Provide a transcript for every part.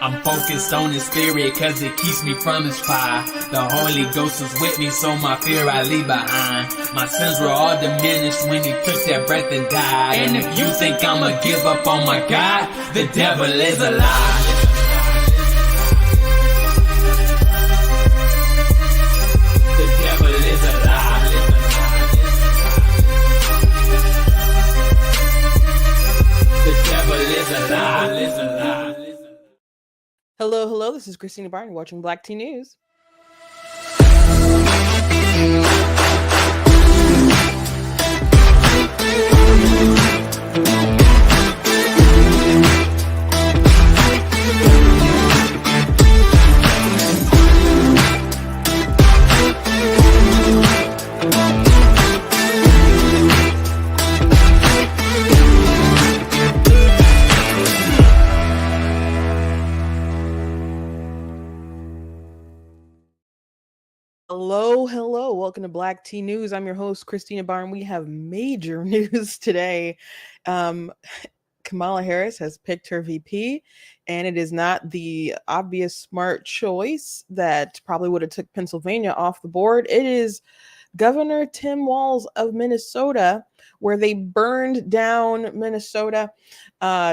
I'm focused on his spirit cause it keeps me from his fire. The Holy Ghost is with me, so my fear I leave behind. My sins were all diminished when he took that breath and died. And if you think I'ma give up on my God, the devil is a lie. The devil is a lie. The devil is a lie. Hello, this is Christina Barton watching Black Tea News. Hello. Welcome to Black Tea News. I'm your host, Christina Barn. We have major news today. Kamala Harris has picked her VP, and it is not the obvious smart choice that probably would have took Pennsylvania off the board. It is Governor Tim Walz of Minnesota, where they burned down Minnesota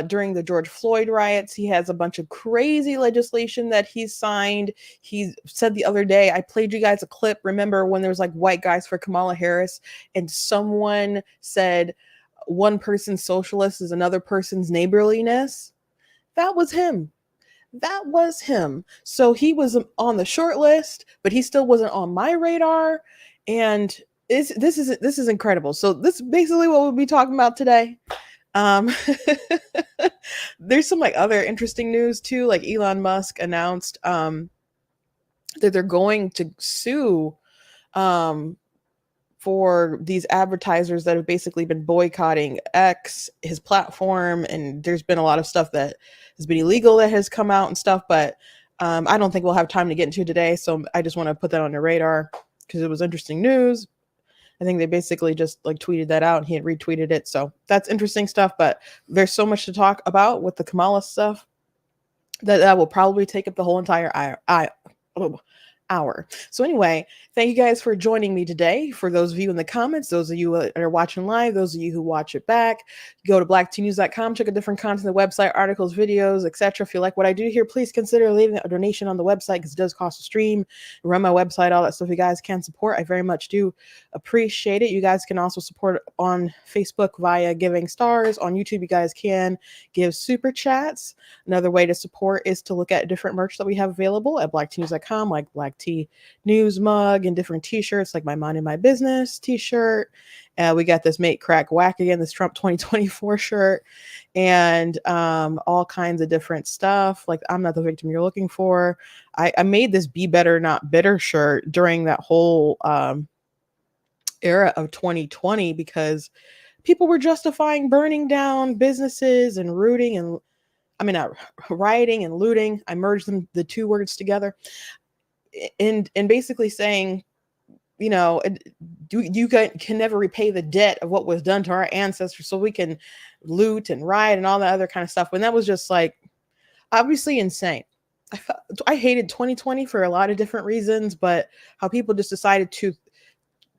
during the George Floyd riots. He has a bunch of crazy legislation that he's signed. He said the other day, I played you guys a clip. Remember when there was like white guys for Kamala Harris, and someone said one person's socialist is another person's neighborliness? That was him. So he was on the short list, but he still wasn't on my radar. And this is incredible. So this is basically what we'll be talking about today. There's some like other interesting news too. Like Elon Musk announced that they're going to sue for these advertisers that have basically been boycotting X, his platform, and there's been a lot of stuff that has been illegal that has come out and stuff, but I don't think we'll have time to get into today, so I just want to put that on your radar because it was interesting news. I think they basically just like tweeted that out and he had retweeted it, so that's interesting stuff, but there's so much to talk about with the Kamala stuff that will probably take up the whole entire hour. So anyway, thank you guys for joining me today. For those of you in the comments, those of you that are watching live, those of you who watch it back, go to blacktnews.com, check out different content, the website, articles, videos, etc. If you like what I do here, please consider leaving a donation on the website because it does cost a stream, run my website, all that stuff. You guys can support. I very much do appreciate it. You guys can also support on Facebook via giving stars. On YouTube, you guys can give super chats. Another way to support is to look at different merch that we have available at blacktnews.com, like Black Tea News mug and different t-shirts like my Mind in My Business t-shirt. We got this Make Crack Whack Again, this Trump 2024 shirt, and all kinds of different stuff like I'm Not the Victim You're Looking For. I made this Be Better Not Bitter shirt during that whole era of 2020 because people were justifying burning down businesses and rioting and looting. I merged the two words together. And basically saying, you know, you can never repay the debt of what was done to our ancestors, so we can loot and riot and all that other kind of stuff. And that was just like obviously insane. I hated 2020 for a lot of different reasons, but how people just decided to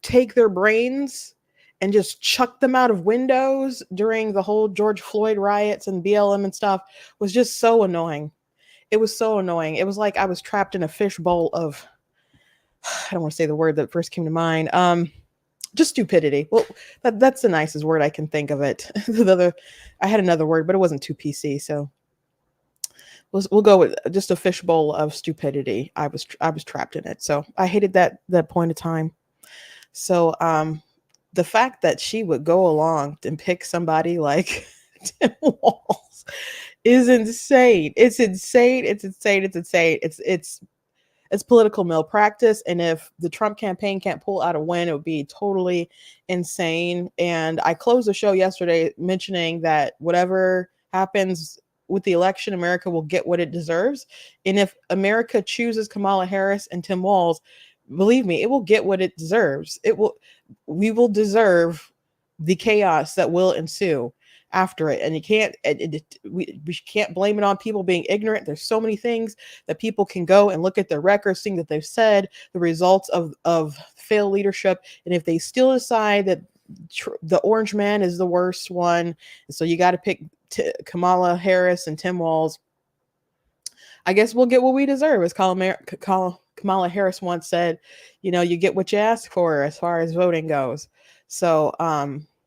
take their brains and just chuck them out of windows during the whole George Floyd riots and BLM and stuff was just so annoying. It was so annoying. It was like I was trapped in a fishbowl of, I don't want to say the word that first came to mind. Just stupidity. Well, that's the nicest word I can think of it. I had another word, but it wasn't too PC. So we'll go with just a fishbowl of stupidity. I was trapped in it. So I hated that point of time. So the fact that she would go along and pick somebody like Tim Walz is insane. It's insane. It's political malpractice. And if the Trump campaign can't pull out a win, it would be totally insane. And I closed the show yesterday mentioning that whatever happens with the election, America will get what it deserves. And if America chooses Kamala Harris and Tim Walz, believe me, it will get what it deserves. We will deserve the chaos that will ensue. after it. And you can't, we can't blame it on people being ignorant. There's so many things that people can go and look at their records, things that they've said, the results of failed leadership. And if they still decide that the orange man is the worst one, so you got to pick Kamala Harris and Tim Walz, I guess we'll get what we deserve. As Kamala Harris once said, you know, you get what you ask for as far as voting goes. So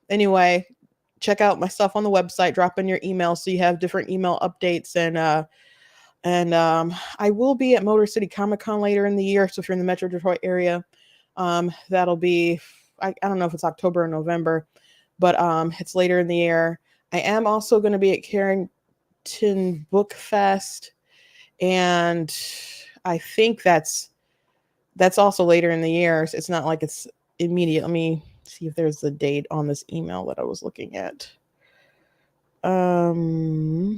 anyway, check out my stuff on the website, drop in your email so you have different email updates. And I will be at Motor City Comic-Con later in the year. So if you're in the Metro Detroit area, that'll be, I don't know if it's October or November, but it's later in the year. I am also going to be at Carrington Book Fest, and I think that's also later in the year. So it's not like it's immediate. Let me see if there's the date on this email that I was looking at. Nah,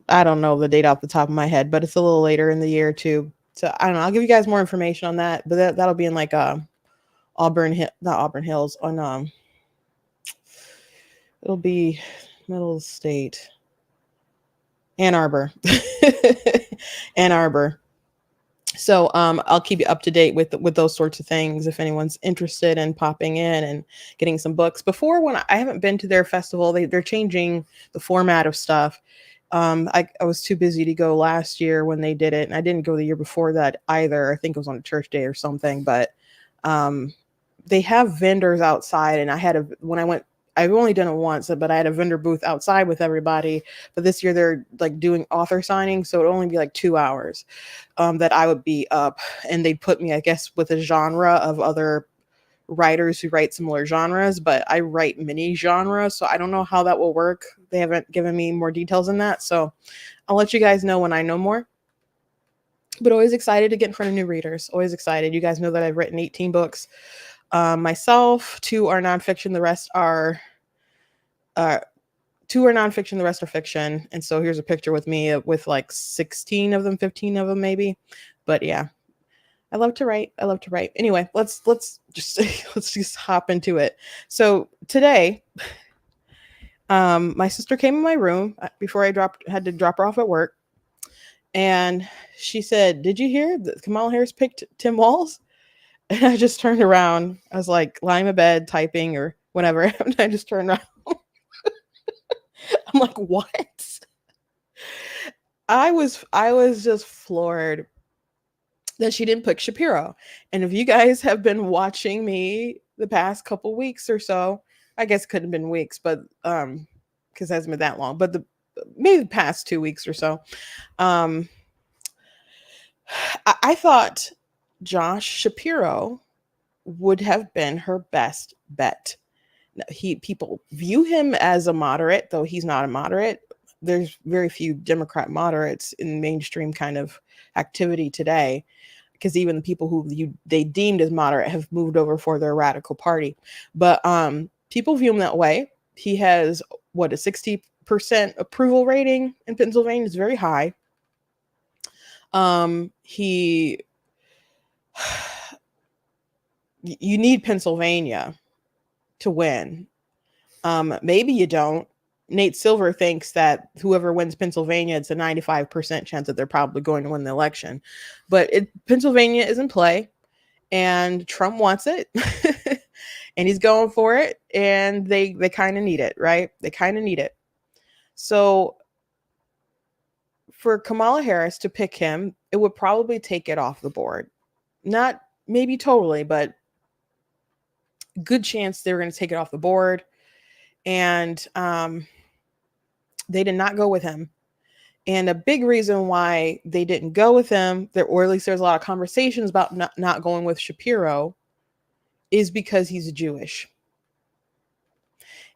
I don't know the date off the top of my head, but it's a little later in the year too. So I don't know. I'll give you guys more information on that, but that'll be in like not Auburn Hills, on it'll be middle of the state. Ann Arbor. Ann Arbor. So I'll keep you up to date with those sorts of things if anyone's interested in popping in and getting some books. Before, when I haven't been to their festival, they're changing the format of stuff. I was too busy to go last year when they did it, and I didn't go the year before that either. I think it was on a church day or something. But they have vendors outside, and when I went, I've only done it once, but I had a vendor booth outside with everybody. But this year they're like doing author signings, so it'd only be like 2 hours that I would be up, and they'd put me, I guess, with a genre of other writers who write similar genres, but I write mini genres, so I don't know how that will work. They haven't given me more details in that, so I'll let you guys know when I know more. But always excited to get in front of new readers. Always excited. You guys know that I've written 18 books. Myself, 2 are nonfiction. The rest are 2 are nonfiction. The rest are fiction. And so here's a picture with me with like 16 of them, 15 of them maybe. But yeah, I love to write. I love to write. Anyway, let's just hop into it. So today, my sister came in my room before I had to drop her off at work, and she said, "Did you hear that Kamala Harris picked Tim Walz?" And I just turned around. I was like lying in bed typing or whatever. And I just turned around. I'm like, what? I was just floored that she didn't pick Shapiro. And if you guys have been watching me the past couple weeks or so, I guess it couldn't have been weeks, but because it hasn't been that long, but maybe the past 2 weeks or so, I thought Josh Shapiro would have been her best bet. People view him as a moderate, though he's not a moderate. There's very few Democrat moderates in mainstream kind of activity today, because even the people who they deemed as moderate have moved over for their radical party. But people view him that way. He has a 60% approval rating in Pennsylvania. Is very high. You need Pennsylvania to win. Maybe you don't. Nate Silver thinks that whoever wins Pennsylvania, it's a 95% chance that they're probably going to win the election. But Pennsylvania is in play, and Trump wants it, and he's going for it, and they kind of need it, right? They kind of need it. So for Kamala Harris to pick him, it would probably take it off the board. Not maybe totally, but good chance they were going to take it off the board. And they did not go with him. And a big reason why they didn't go with him, or at least there's a lot of conversations about not going with Shapiro, is because he's Jewish.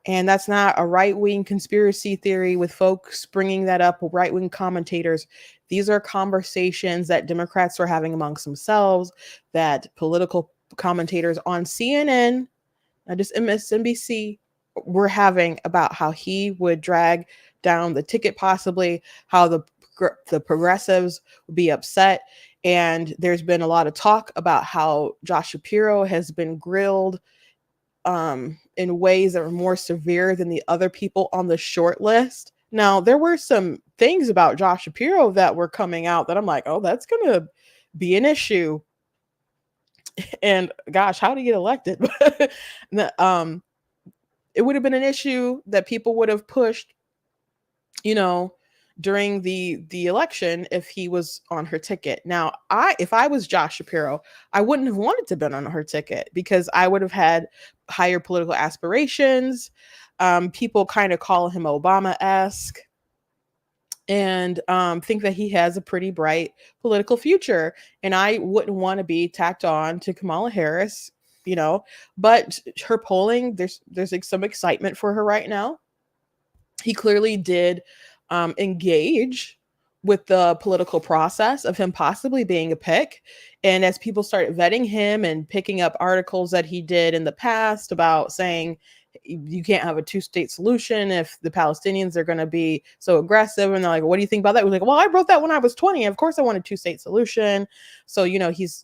And that's not a right-wing conspiracy theory with folks bringing that up, right-wing commentators. These are conversations that Democrats are having amongst themselves, that political commentators on CNN, not just MSNBC, were having about how he would drag down the ticket, possibly how the progressives would be upset. And there's been a lot of talk about how Josh Shapiro has been grilled in ways that were more severe than the other people on the short list. Now, there were some things about Josh Shapiro that were coming out that I'm like, oh, that's going to be an issue. And gosh, how to get elected? It would have been an issue that people would have pushed, you know, during the election if he was on her ticket. Now, if I was Josh Shapiro, I wouldn't have wanted to been on her ticket because I would have had higher political aspirations. People kind of call him Obama-esque and think that he has a pretty bright political future. And I wouldn't want to be tacked on to Kamala Harris, but her polling, there's like some excitement for her right now. He clearly did engage with the political process of him possibly being a pick. And as people started vetting him and picking up articles that he did in the past about saying you can't have a two-state solution if the Palestinians are going to be so aggressive, and they're like, what do you think about that? We're like, well, I wrote that when I was 20. Of course I want a two-state solution. So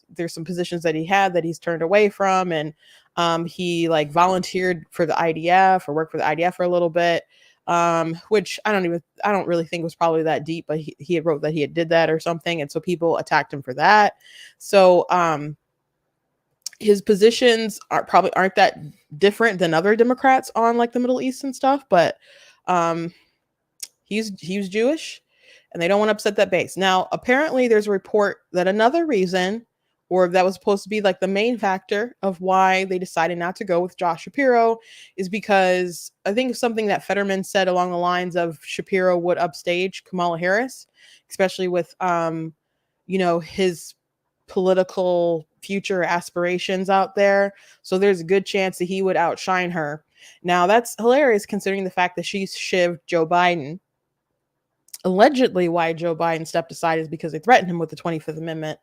there's some positions that he had that he's turned away from, and he like volunteered for the IDF or worked for the IDF for a little bit, which I don't really think was probably that deep, but he had wrote that he had did that or something, and so people attacked him for that. So his positions aren't that different than other Democrats on like the Middle East and stuff, but he's Jewish and they don't want to upset that base. Now, apparently there's a report that another reason, or that was supposed to be like the main factor of why they decided not to go with Josh Shapiro, is because I think something that Fetterman said along the lines of Shapiro would upstage Kamala Harris, especially with his political future aspirations out there. So there's a good chance that he would outshine her. Now that's hilarious considering the fact that she's shivved Joe Biden. Allegedly, why Joe Biden stepped aside is because they threatened him with the 25th Amendment.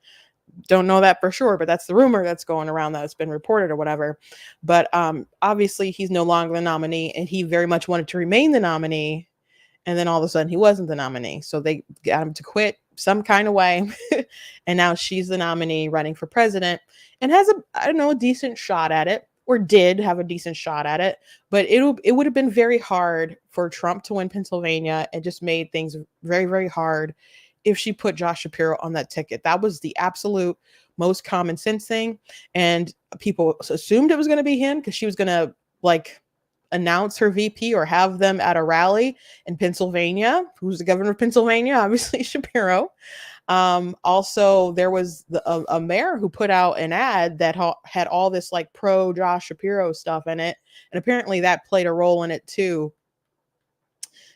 Don't know that for sure, but that's the rumor that's going around that it's been reported or whatever. But obviously he's no longer the nominee, and he very much wanted to remain the nominee. And then all of a sudden he wasn't the nominee. So they got him to quit some kind of way. And now she's the nominee running for president and has a decent shot at it, or did have a decent shot at it. But it would have been very hard for Trump to win Pennsylvania. It just made things very, very hard if she put Josh Shapiro on that ticket. That was the absolute most common sense thing. And people assumed it was going to be him because she was going to like announce her VP or have them at a rally in Pennsylvania. Who's the governor of Pennsylvania? Obviously Shapiro. Also, there was a mayor who put out an ad that had all this like pro Josh Shapiro stuff in it. And apparently that played a role in it too,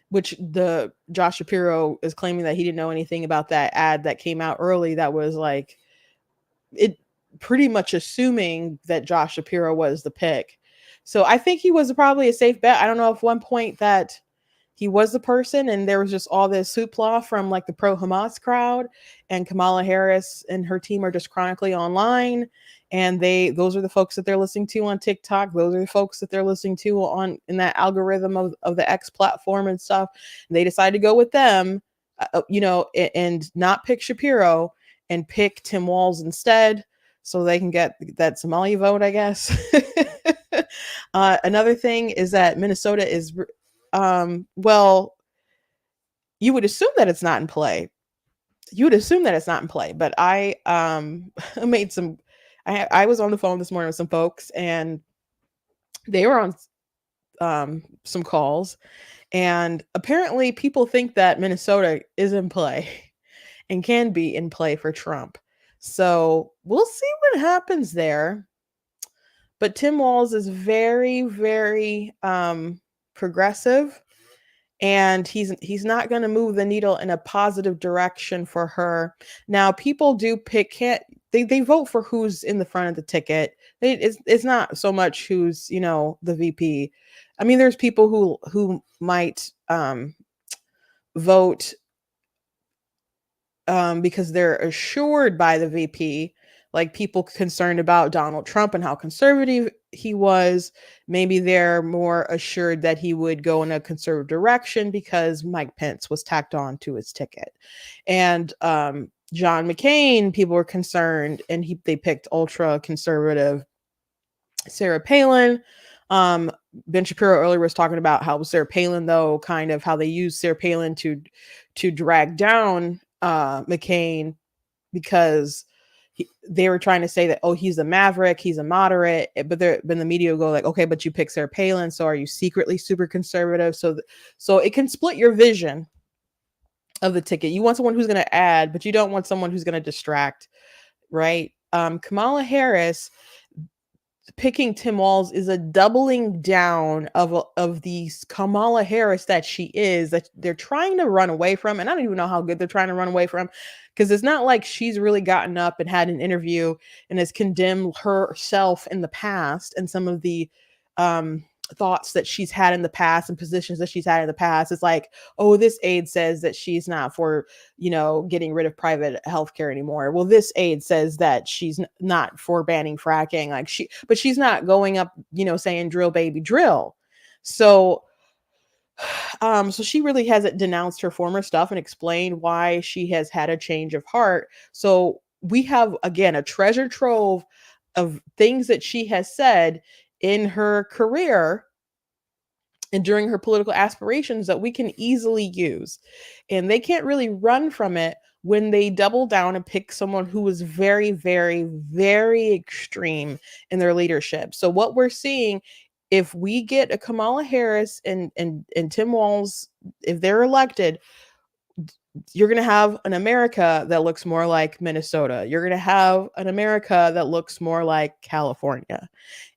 which the Josh Shapiro is claiming that he didn't know anything about that ad that came out early. That was like, it pretty much assuming that Josh Shapiro was the pick. So I think he was probably a safe bet. I don't know if one point that he was the person and there was just all this hoopla from like the pro-Hamas crowd, and Kamala Harris and her team are just chronically online. And those are the folks that they're listening to on TikTok. Those are the folks that they're listening to in that algorithm of the X platform and stuff. And they decided to go with them, and not pick Shapiro and pick Tim Walz instead, so they can get that Somali vote, I guess. Another thing is that Minnesota is, well, you would assume that it's not in play. But I I was on the phone this morning with some folks, and they were on some calls, and apparently people think that Minnesota is in play and can be in play for Trump. So we'll see what happens there. But Tim Walz is very, very progressive, and he's not going to move the needle in a positive direction for her. Now, people do they vote for who's in the front of the ticket. It's not so much who's the VP. I mean, there's people who might vote because they're assured by the VP. Like people concerned about Donald Trump and how conservative he was, maybe they're more assured that he would go in a conservative direction because Mike Pence was tacked on to his ticket. And John McCain, people were concerned, and they picked ultra conservative Sarah Palin. Ben Shapiro earlier was talking about how Sarah Palin, though, kind of how they used Sarah Palin to drag down McCain, because they were trying to say that, oh, he's a maverick, he's a moderate, but the media will go like, okay, but you pick Sarah Palin, so are you secretly super conservative? So it can split your vision of the ticket. You want someone who's going to add, but you don't want someone who's going to distract, right? Kamala Harris picking Tim Walz is a doubling down of the Kamala Harris that she is, that they're trying to run away from. And I don't even know how good they're trying to run away from, because it's not like she's really gotten up and had an interview and has condemned herself in the past and some of the thoughts that she's had in the past and positions that she's had in the past. It's like, oh, this aide says that she's not for, getting rid of private healthcare anymore. Well, this aide says that she's not for banning fracking. But she's not going up, saying drill baby drill. So she really hasn't denounced her former stuff and explained why she has had a change of heart. So we have, again, a treasure trove of things that she has said in her career and during her political aspirations that we can easily use. And they can't really run from it when they double down and pick someone who is very, very, very extreme in their leadership. So what we're seeing, if we get a Kamala Harris and Tim Walz, if they're elected, you're going to have an America that looks more like Minnesota. You're going to have an America that looks more like California.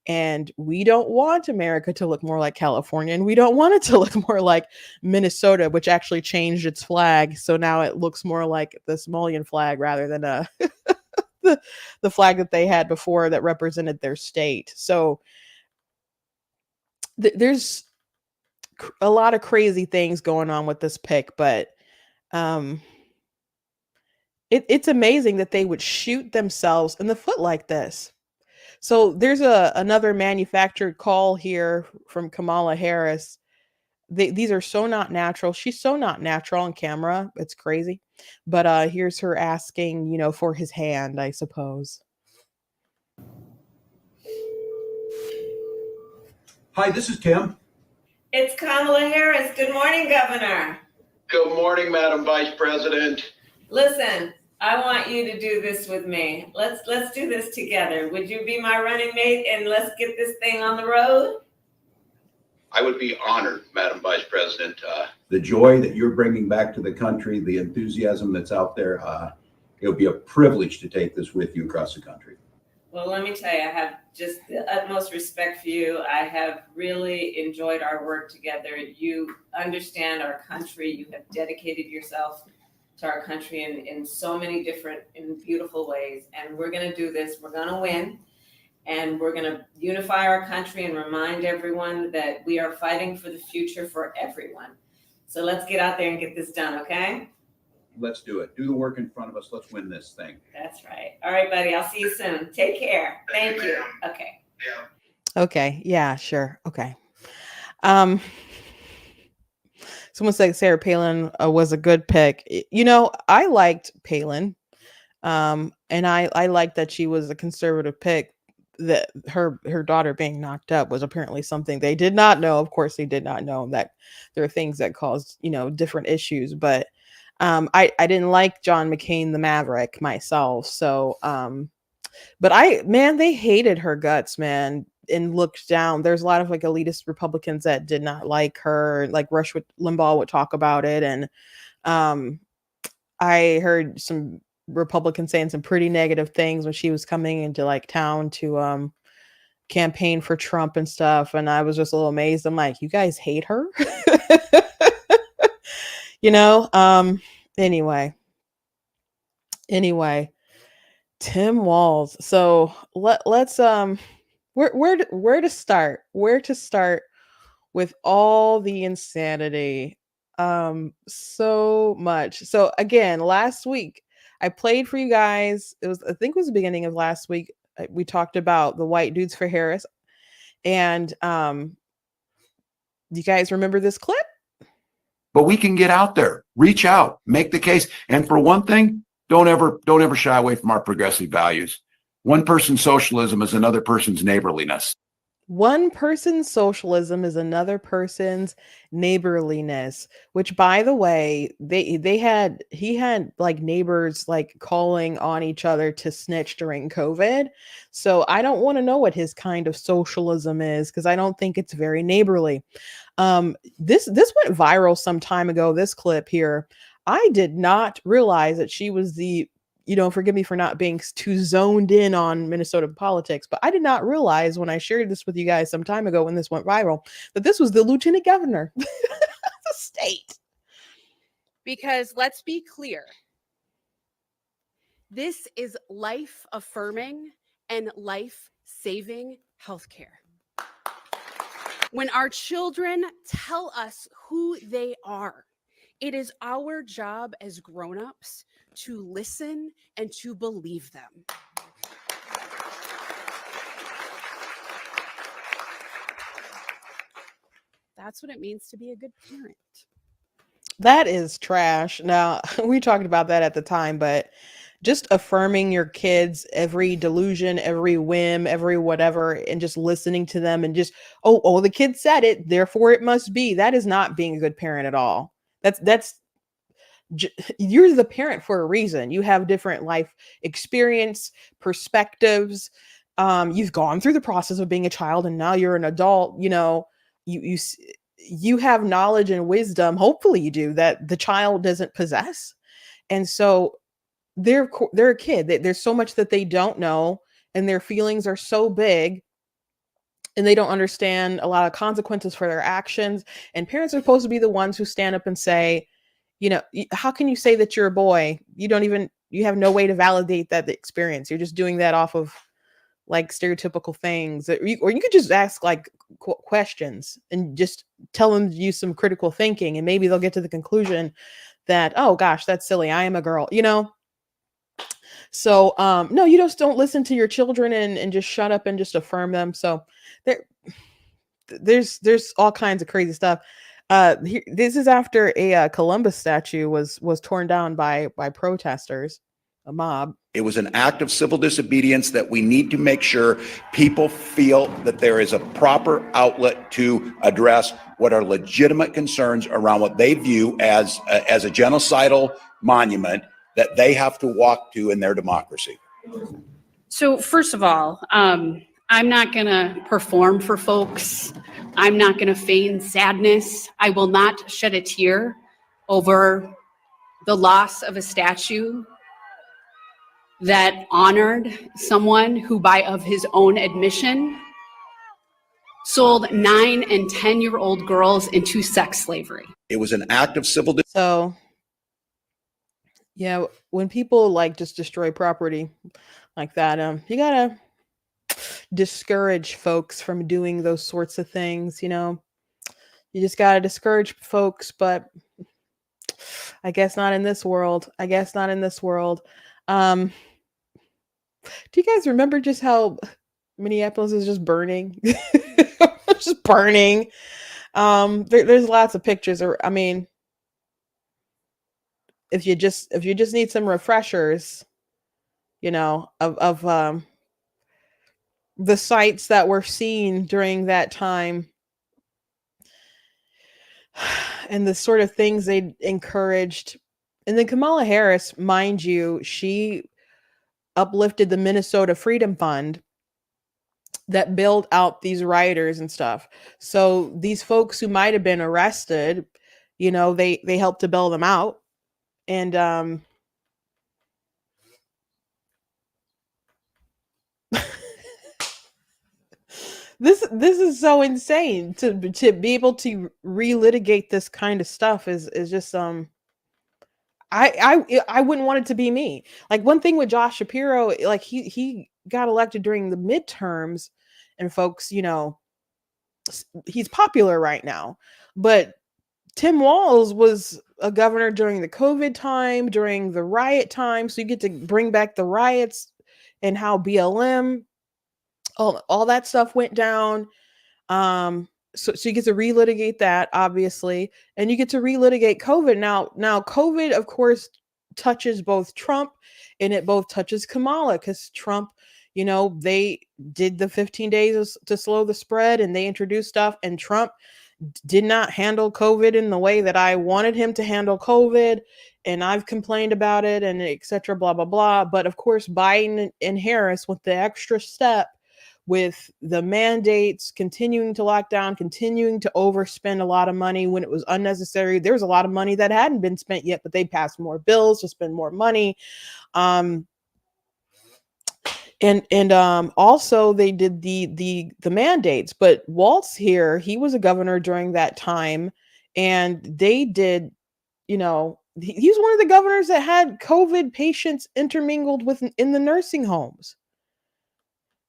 And we don't want America to look more like California. And we don't want it to look more like Minnesota, which actually changed its flag. So now it looks more like the Somalian flag rather than the flag that they had before that represented their state. So there's a lot of crazy things going on with this pick, but it's amazing that they would shoot themselves in the foot like this. So there's another manufactured call here from Kamala Harris. These are so not natural. She's so not natural on camera. It's crazy. But here's her asking, for his hand, I suppose. Hi, this is Tim. It's Kamala Harris. Good morning, Governor. Good morning, Madam Vice President. Listen, I want you to do this with me. Let's do this together. Would you be my running mate and let's get this thing on the road? I would be honored, Madam Vice President. The joy that you're bringing back to the country, the enthusiasm that's out there, it'll be a privilege to take this with you across the country. Well, let me tell you, I have just the utmost respect for you. I have really enjoyed our work together. You understand our country. You have dedicated yourself to our country in so many different and beautiful ways. And we're going to do this. We're going to win. And we're going to unify our country and remind everyone that we are fighting for the future for everyone. So let's get out there and get this done, okay? Let's do it. Do the work in front of us. Let's win this thing. That's right. All right, buddy. I'll see you soon. Take care. Thank you. Okay. Yeah. Okay. Yeah, sure. Okay. Someone said Sarah Palin was a good pick. I liked Palin. And I liked that she was a conservative pick. That her daughter being knocked up was apparently something they did not know. Of course, they did not know that there are things that caused, different issues. But I didn't like John McCain, the Maverick, myself. So, but they hated her guts, man, and looked down. There's a lot of elitist Republicans that did not like her. Like Rush Limbaugh would talk about it. And I heard some Republicans saying some pretty negative things when she was coming into town to campaign for Trump and stuff. And I was just a little amazed. I'm like, you guys hate her? Anyway, Tim Walz. So let's where to start with all the insanity. So much. So again, last week I played for you guys. I think it was the beginning of last week. We talked about the white dudes for Harris. And you guys remember this clip? But we can get out there, reach out, make the case. And for one thing, don't ever shy away from our progressive values. One person's socialism is another person's neighborliness. One person's socialism is another person's neighborliness, which by the way, he had like neighbors like calling on each other to snitch during COVID. So I don't want to know what his kind of socialism is because I don't think it's very neighborly. This went viral some time ago, this clip here. I did not realize that she was the, forgive me for not being too zoned in on Minnesota politics, but I did not realize when I shared this with you guys some time ago when this went viral that this was the lieutenant governor of the state. Because let's be clear, this is life affirming and life saving healthcare. When our children tell us who they are, it is our job as grown-ups to listen and to believe them. That's what it means to be a good parent. That is trash. Now, we talked about that at the time, but just affirming your kids, every delusion, every whim, every whatever, and just listening to them and just, oh, the kid said it, therefore it must be. That is not being a good parent at all. You're the parent for a reason. You have different life experience, perspectives. You've gone through the process of being a child and now you're an adult. You have knowledge and wisdom. Hopefully you do, that the child doesn't possess. And so they're a kid. There's so much that they don't know, and their feelings are so big, and they don't understand a lot of consequences for their actions. And parents are supposed to be the ones who stand up and say, how can you say that you're a boy? You have no way to validate that experience. You're just doing that off of like stereotypical things, or you could just ask like questions and just tell them to use some critical thinking, and maybe they'll get to the conclusion that, oh gosh, that's silly, I am a girl, So no, you just don't listen to your children and just shut up and just affirm them. So there's all kinds of crazy stuff. This is after a Columbus statue was torn down by protesters, a mob. It was an act of civil disobedience that we need to make sure people feel that there is a proper outlet to address what are legitimate concerns around what they view as a genocidal monument that they have to walk to in their democracy. So first of all, I'm not going to perform for folks. I'm not going to feign sadness. I will not shed a tear over the loss of a statue that honored someone who, of his own admission, sold 9 and 10-year-old girls into sex slavery. It was an act of civil disobedience. So yeah, when people like just destroy property like that, you gotta discourage folks from doing those sorts of things. You just gotta discourage folks, but I guess not in this world. Do you guys remember just how Minneapolis is just burning? Just burning. There's lots of pictures. I mean, if you just need some refreshers, of the sites that were seen during that time and the sort of things they encouraged. And then Kamala Harris, mind you, she uplifted the Minnesota Freedom Fund that bailed out these rioters and stuff. So these folks who might have been arrested, they helped to bail them out. And this is so insane to be able to relitigate this kind of stuff is just I wouldn't want it to be me. Like one thing with Josh Shapiro, like he got elected during the midterms, and folks, he's popular right now. But Tim Walz was a governor during the COVID time, during the riot time. So you get to bring back the riots and how BLM, all that stuff went down. So you get to relitigate that, obviously, and you get to relitigate COVID. Now COVID, of course, touches both Trump and it both touches Kamala, because Trump, You know, they did the 15 days to slow the spread, and they introduced stuff, and Trump did not handle COVID in the way that I wanted him to handle COVID. And I've complained about it and et cetera, blah, blah, blah. But of course, Biden and Harris with the extra step with the mandates, continuing to lock down, continuing to overspend a lot of money when it was unnecessary. There was a lot of money that hadn't been spent yet, but they passed more bills to spend more money. Also they did the mandates, but Walz here, he was a governor during that time, and they did, you know, he's one of the governors that had COVID patients intermingled with in the nursing homes.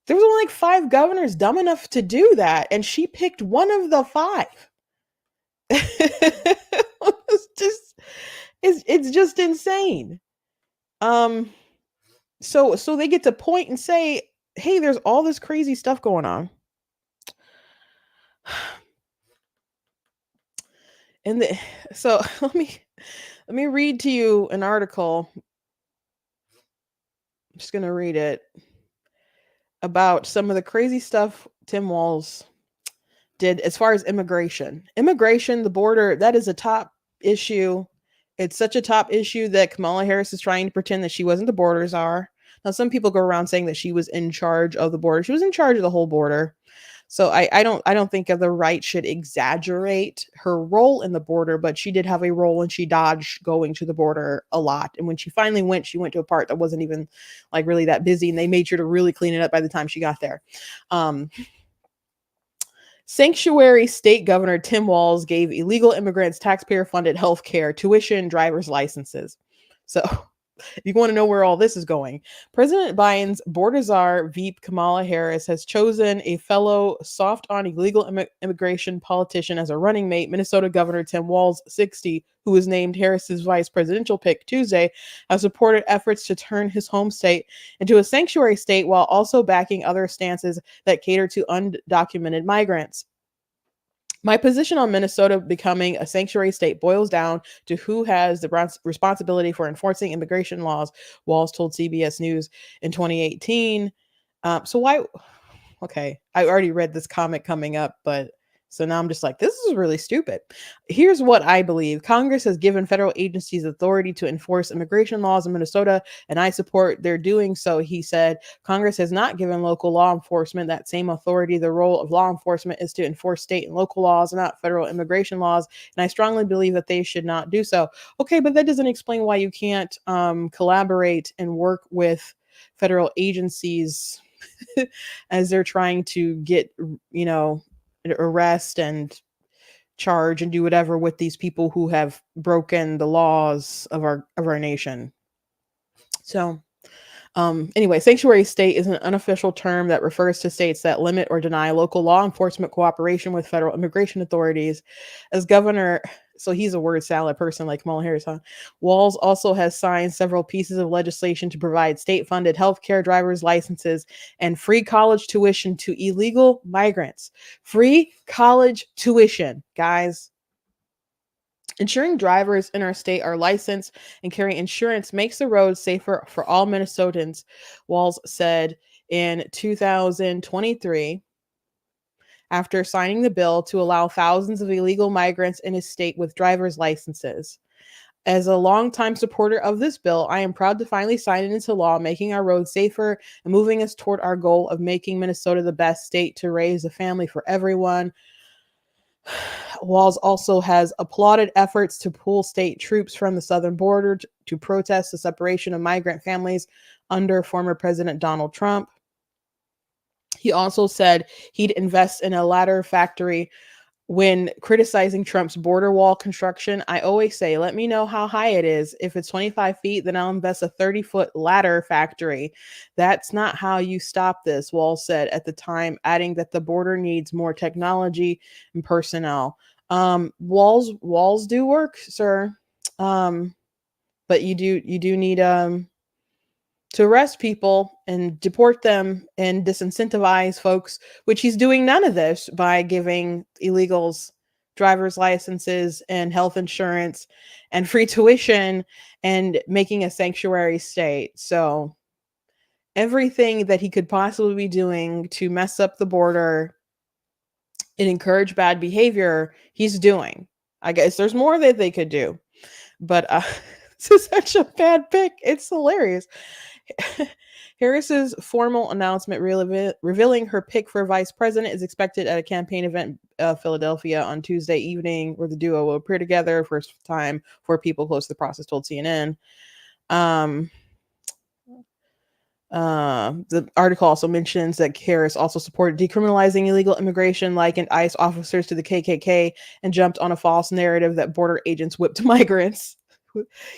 There was only like 5 governors dumb enough to do that, and she picked one of the 5. It's just insane. So they get to point and say, hey, there's all this crazy stuff going on. And so let me read to you an article. I'm just going to read it about some of the crazy stuff Tim Walz did as far as immigration. Immigration, the border, that is a top issue. It's such a top issue that Kamala Harris is trying to pretend that she wasn't the border czar. Now, some people go around saying that she was in charge of the border. She was in charge of the whole border. So I don't think the right should exaggerate her role in the border, but she did have a role, and she dodged going to the border a lot. And when she finally went, she went to a part that wasn't even like really that busy, and they made sure to really clean it up by the time she got there. Sanctuary State Governor Tim Walz gave illegal immigrants taxpayer-funded health care, tuition, driver's licenses. So if you want to know where all this is going, President Biden's border czar Veep Kamala Harris has chosen a fellow soft on illegal immigration politician as a running mate. Minnesota Governor Tim Walz, 60, who was named Harris's vice presidential pick Tuesday, has supported efforts to turn his home state into a sanctuary state while also backing other stances that cater to undocumented migrants. My position on Minnesota becoming a sanctuary state boils down to who has the responsibility for enforcing immigration laws, Walz told CBS News in 2018. Okay, I already read this comment coming up, but so now I'm just like, this is really stupid. Here's what I believe. Congress has given federal agencies authority to enforce immigration laws in Minnesota, and I support their doing so, he said. Congress has not given local law enforcement that same authority. The role of law enforcement is to enforce state and local laws, not federal immigration laws, and I strongly believe that they should not do so. Okay, but that doesn't explain why you can't collaborate and work with federal agencies as they're trying to get, arrest and charge and do whatever with these people who have broken the laws of our nation. So anyway, sanctuary state is an unofficial term that refers to states that limit or deny local law enforcement cooperation with federal immigration authorities. As governor, so he's a word salad person like Kamala Harris, huh? Walz also has signed several pieces of legislation to provide state-funded healthcare, driver's licenses, and free college tuition to illegal migrants. Free college tuition, guys. Ensuring drivers in our state are licensed and carry insurance makes the roads safer for all Minnesotans, Walz said in 2023. After signing the bill to allow thousands of illegal migrants in his state with driver's licenses. As a longtime supporter of this bill, I am proud to finally sign it into law, making our roads safer and moving us toward our goal of making Minnesota the best state to raise a family for everyone. Walz also has applauded efforts to pull state troops from the southern border to protest the separation of migrant families under former President Donald Trump. He also said he'd invest in a ladder factory. When criticizing Trump's border wall construction, I always say, let me know how high it is. If it's 25 feet, then I'll invest a 30-foot ladder factory. That's not how you stop this, Walz said at the time, adding that the border needs more technology and personnel. Walls do work, sir. But you do need to arrest people and deport them and disincentivize folks, which he's doing none of this by giving illegals driver's licenses and health insurance and free tuition and making a sanctuary state. So everything that he could possibly be doing to mess up the border and encourage bad behavior, he's doing. I guess there's more that they could do, but this is such a bad pick. It's hilarious. Harris's formal announcement revealing her pick for vice president is expected at a campaign event in Philadelphia on Tuesday evening, where the duo will appear together first time for people close to the process, told CNN. The article also mentions that Harris also supported decriminalizing illegal immigration, likened ICE officers to the KKK, and jumped on a false narrative that border agents whipped migrants.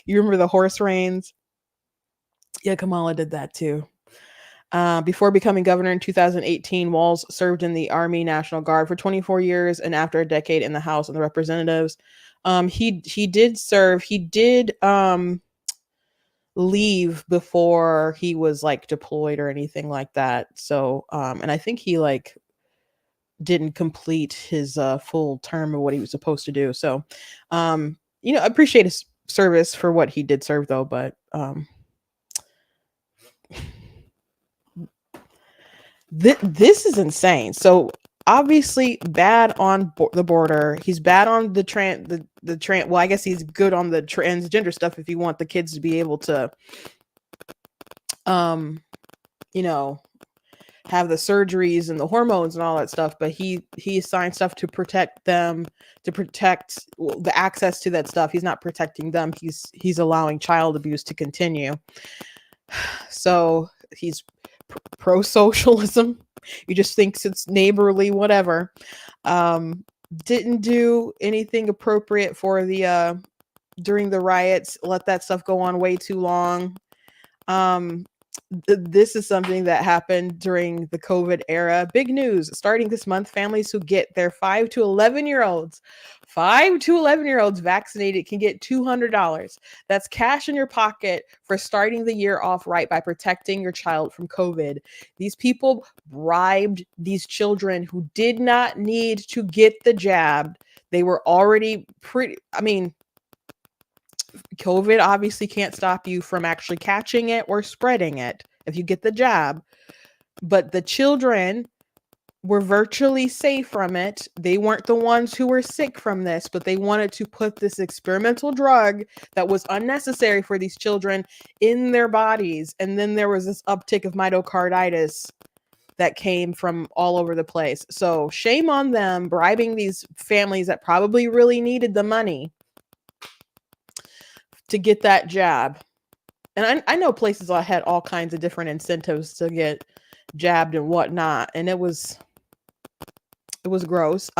You remember the horse reins? Yeah, Kamala did that too. Before becoming governor in 2018, Walz served in the Army National Guard for 24 years, and after a decade in the House of Representatives, he did serve. He did leave before he was like deployed or anything like that. So, and I think he like didn't complete his full term of what he was supposed to do. So, I appreciate his service for what he did serve, though. But this is insane. So obviously bad on the border. He's bad on the well, I guess he's good on the transgender stuff if you want the kids to be able to have the surgeries and the hormones and all that stuff, but he signed stuff to protect them, to protect the access to that stuff. He's not protecting them. He's allowing child abuse to continue. So he's pro-socialism. He just thinks it's neighborly, whatever. Didn't do anything appropriate for the during the riots. Let that stuff go on way too long. This is something that happened during the COVID era. Big news. Starting this month, families who get their 5 to 11-year-olds vaccinated can get $200. That's cash in your pocket for starting the year off right by protecting your child from COVID. These people bribed these children who did not need to get the jab. They were already COVID obviously can't stop you from actually catching it or spreading it if you get the jab. But the children were virtually safe from it. They weren't the ones who were sick from this, but they wanted to put this experimental drug that was unnecessary for these children in their bodies. And then there was this uptick of myocarditis that came from all over the place. So shame on them bribing these families that probably really needed the money to get that jab. And I know places that had all kinds of different incentives to get jabbed and whatnot. And it was gross.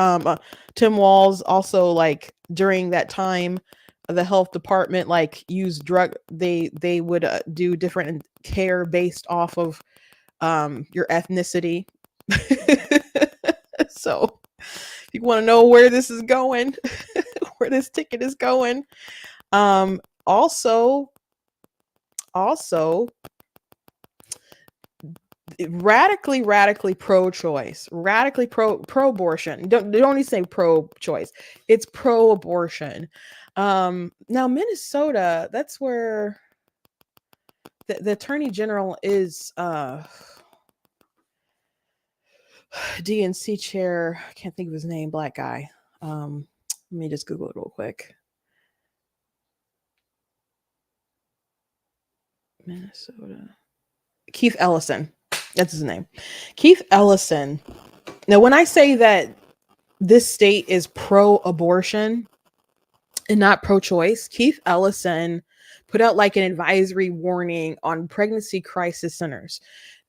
Tim Walz also, like, during that time, the health department used drug. They would do different care based off of your ethnicity. So if you want to know where this is going, where this ticket is going, also radically pro-choice, radically pro-abortion. Don't even say pro-choice. It's pro-abortion. Now Minnesota, that's where the Attorney General is DNC chair. I can't think of his name, black guy. Let me just Google it real quick. Minnesota. Keith Ellison. That's his name. Keith Ellison. Now, when I say that this state is pro-abortion and not pro-choice, Keith Ellison put out an advisory warning on pregnancy crisis centers.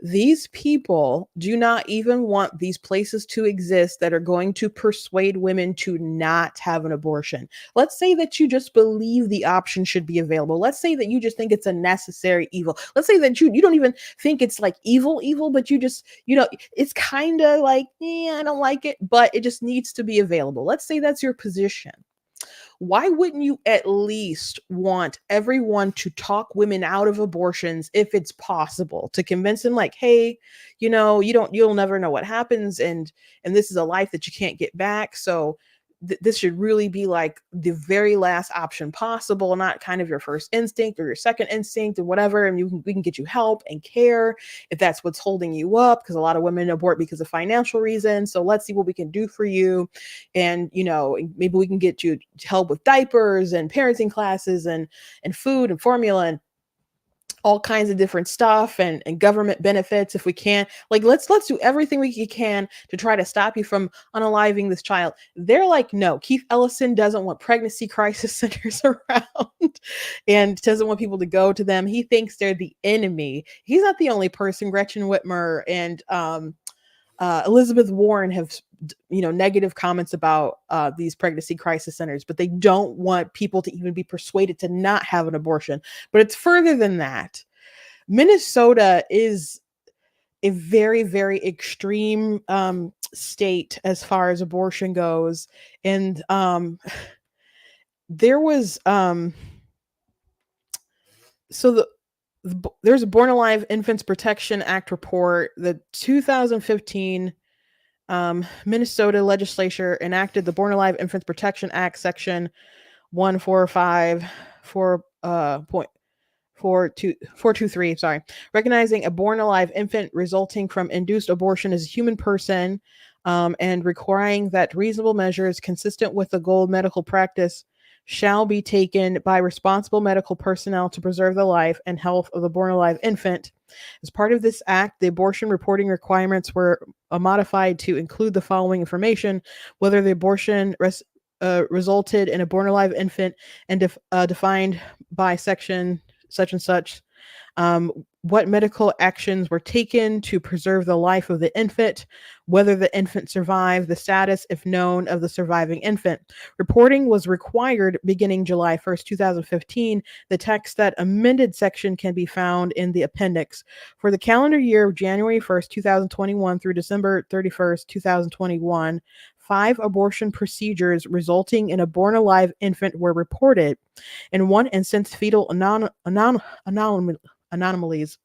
These people do not even want these places to exist that are going to persuade women to not have an abortion. Let's say that you just believe the option should be available. Let's say that you just think it's a necessary evil. Let's say that you don't even think it's evil, but you just, it's kind of I don't like it, but it just needs to be available. Let's say that's your position. Why wouldn't you at least want everyone to talk women out of abortions if it's possible, to convince them hey, you'll never know what happens, and this is a life that you can't get back. So this should really be like the very last option possible, not kind of your first instinct or your second instinct or whatever. And we can get you help and care if that's what's holding you up, because a lot of women abort because of financial reasons. So let's see what we can do for you. And, you know, maybe we can get you help with diapers and parenting classes and food and formula and all kinds of different stuff and government benefits if we can. Like, let's do everything we can to try to stop you from unaliving this child. They're like, no, Keith Ellison doesn't want pregnancy crisis centers around and doesn't want people to go to them. He thinks they're the enemy. He's not the only person. Gretchen Whitmer and Elizabeth Warren have, you know, negative comments about these pregnancy crisis centers, but they don't want people to even be persuaded to not have an abortion. But it's further than that. Minnesota is a very, very extreme state as far as abortion goes. And there was, there's a Born Alive Infants Protection Act report. The 2015 Minnesota legislature enacted the Born Alive Infants Protection Act, section 145.423, recognizing a born alive infant resulting from induced abortion as a human person, and requiring that reasonable measures consistent with the gold medical practice shall be taken by responsible medical personnel to preserve the life and health of the born alive infant. As part of this act, the abortion reporting requirements were modified to include the following information: whether the abortion resulted in a born alive infant and defined by section such and such, what medical actions were taken to preserve the life of the infant, whether the infant survived, the status, if known, of the surviving infant. Reporting was required beginning July 1st, 2015. The text that amended section can be found in the appendix. For the calendar year of January 1st, 2021 through December 31st, 2021, 5 abortion procedures resulting in a born alive infant were reported. In one instance, fetal anomalies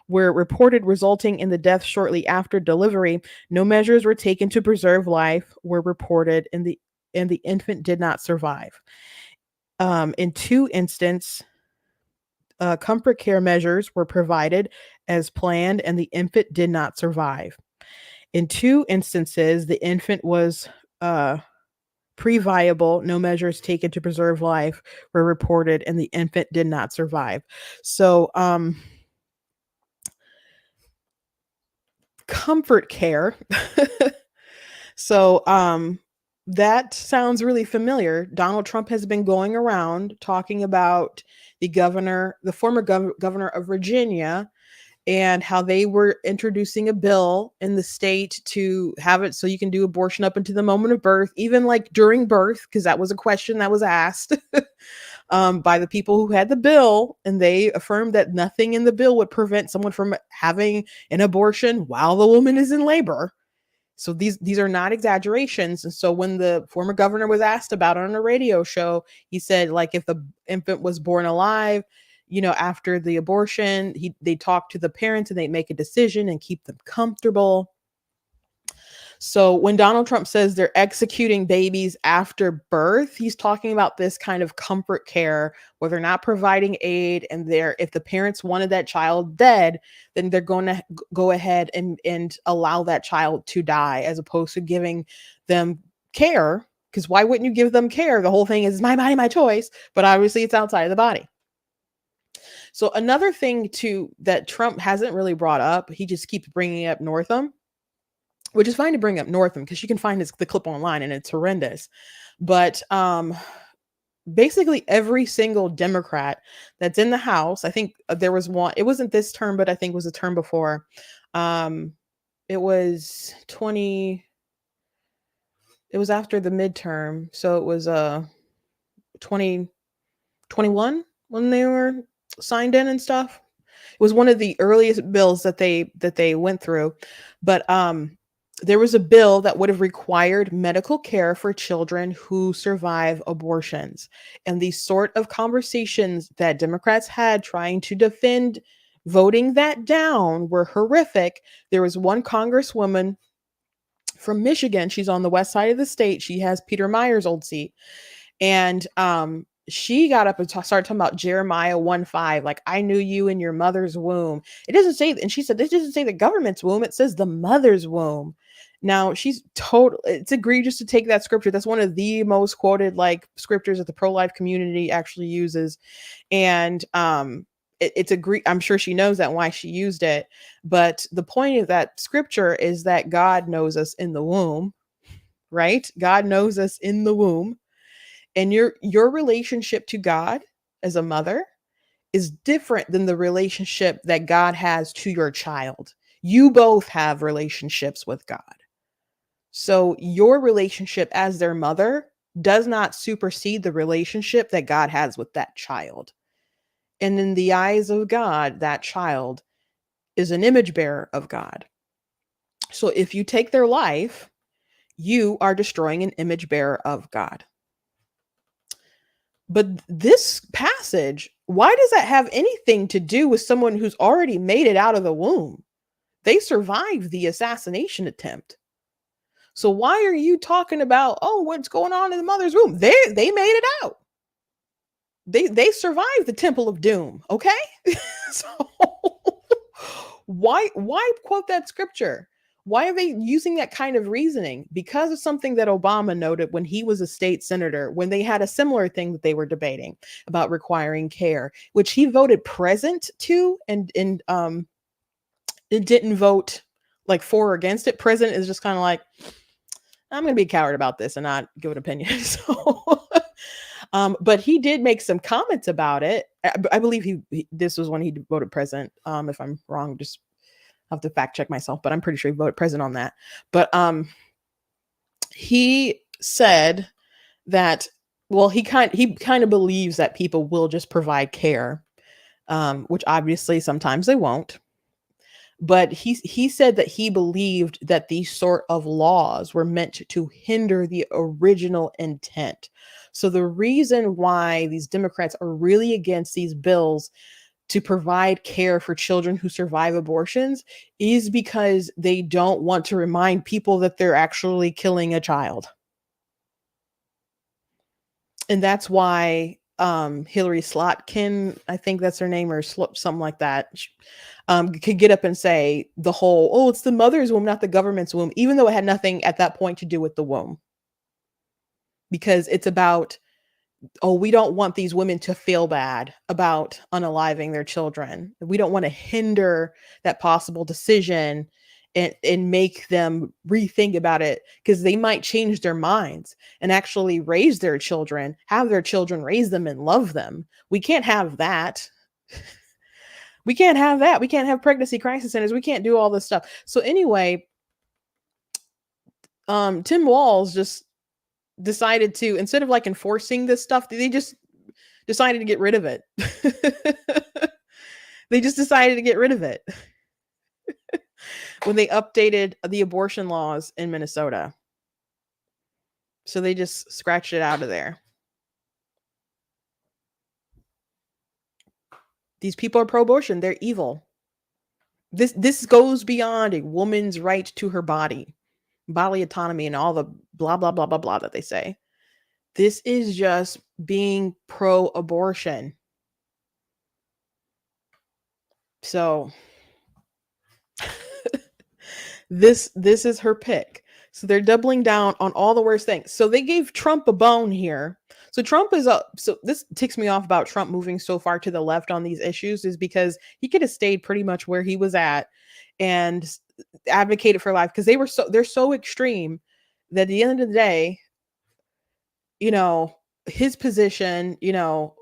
were reported resulting in the death shortly after delivery. No measures were taken to preserve life were reported, and the infant did not survive. In 2 instances, comfort care measures were provided as planned, and the infant did not survive. In 2 instances, the infant was pre-viable. No measures taken to preserve life were reported, and the infant did not survive. So, comfort care. So, that sounds really familiar. Donald Trump has been going around talking about the former governor of Virginia, and how they were introducing a bill in the state to have it so you can do abortion up until the moment of birth, even like during birth, because that was a question that was asked by the people who had the bill, and they affirmed that nothing in the bill would prevent someone from having an abortion while the woman is in labor. So these are not exaggerations. And so when the former governor was asked about it on a radio show, he said, like, if the infant was born alive, you know, after the abortion, they talk to the parents and they make a decision and keep them comfortable. So when Donald Trump says they're executing babies after birth, he's talking about this kind of comfort care where they're not providing aid, and if the parents wanted that child dead, then they're going to go ahead and allow that child to die, as opposed to giving them care. Because why wouldn't you give them care? The whole thing is my body, my choice, but obviously it's outside of the body. So another thing that Trump hasn't really brought up, he just keeps bringing up Northam, which is fine to bring up Northam because you can find the clip online and it's horrendous. But basically every single Democrat that's in the House, I think there was one, it wasn't this term, but I think it was the term before. It was after the midterm. So it was 2021 when they were signed in and stuff. It was one of the earliest bills that they went through, but there was a bill that would have required medical care for children who survive abortions. And these sort of conversations that Democrats had trying to defend voting that down were horrific. There was one congresswoman from Michigan. She's on the west side of the state. She has Peter Meyer's old seat. And she got up and started talking about Jeremiah 1:5, like, I knew you in your mother's womb. It doesn't say, and she said, this doesn't say the government's womb, it says the mother's womb. Now she's total, it's egregious to take that scripture. That's one of the most quoted like scriptures that the pro-life community actually uses. And it's I'm sure she knows that, why she used it. But the point of that scripture is that God knows us in the womb, right? God knows us in the womb. And your relationship to God as a mother is different than the relationship that God has to your child. You both have relationships with God. So your relationship as their mother does not supersede the relationship that God has with that child. And in the eyes of God, that child is an image bearer of God. So if you take their life, you are destroying an image bearer of God. But this passage, why does that have anything to do with someone who's already made it out of the womb? They survived the assassination attempt. So why are you talking about, oh, what's going on in the mother's womb? They made it out. They survived the Temple of Doom, okay? So why quote that scripture? Why are they using that kind of reasoning? Because of something that Obama noted when he was a state senator, when they had a similar thing that they were debating about requiring care, which he voted present to, and it didn't vote like for or against it. Present is just kind of like, I'm going to be a coward about this and not give an opinion. So, but he did make some comments about it. I believe this was when he voted present. If I'm wrong, just have to fact check myself, but I'm pretty sure he voted present on that. But he said that, well, he kind of believes that people will just provide care, which obviously sometimes they won't. But he said that he believed that these sort of laws were meant to hinder the original intent. So the reason why these Democrats are really against these bills to provide care for children who survive abortions is because they don't want to remind people that they're actually killing a child. And that's why Hillary Slotkin, I think that's her name, or something like that, could get up and say the whole, oh, it's the mother's womb, not the government's womb, even though it had nothing at that point to do with the womb. Because it's about, oh, we don't want these women to feel bad about unaliving their children. We don't want to hinder that possible decision and make them rethink about it, because they might change their minds and actually raise their children, have their children raise them and love them. We can't have that. We can't have that. We can't have pregnancy crisis centers. We can't do all this stuff. So anyway, Tim Walz just decided to, instead of like enforcing this stuff, they just decided to get rid of it. They just decided to get rid of it when they updated the abortion laws in Minnesota. So they just scratched it out of there. These people are pro-abortion. They're evil. This goes beyond a woman's right to her body, bodily autonomy, and all the blah, blah, blah, blah, blah that they say. This is just being pro-abortion. So this is her pick. So they're doubling down on all the worst things. So they gave Trump a bone here. So Trump is up. So this ticks me off about Trump moving so far to the left on these issues, is because he could have stayed pretty much where he was at and advocated for life, because they're so extreme that at the end of the day, you know, his position, you know,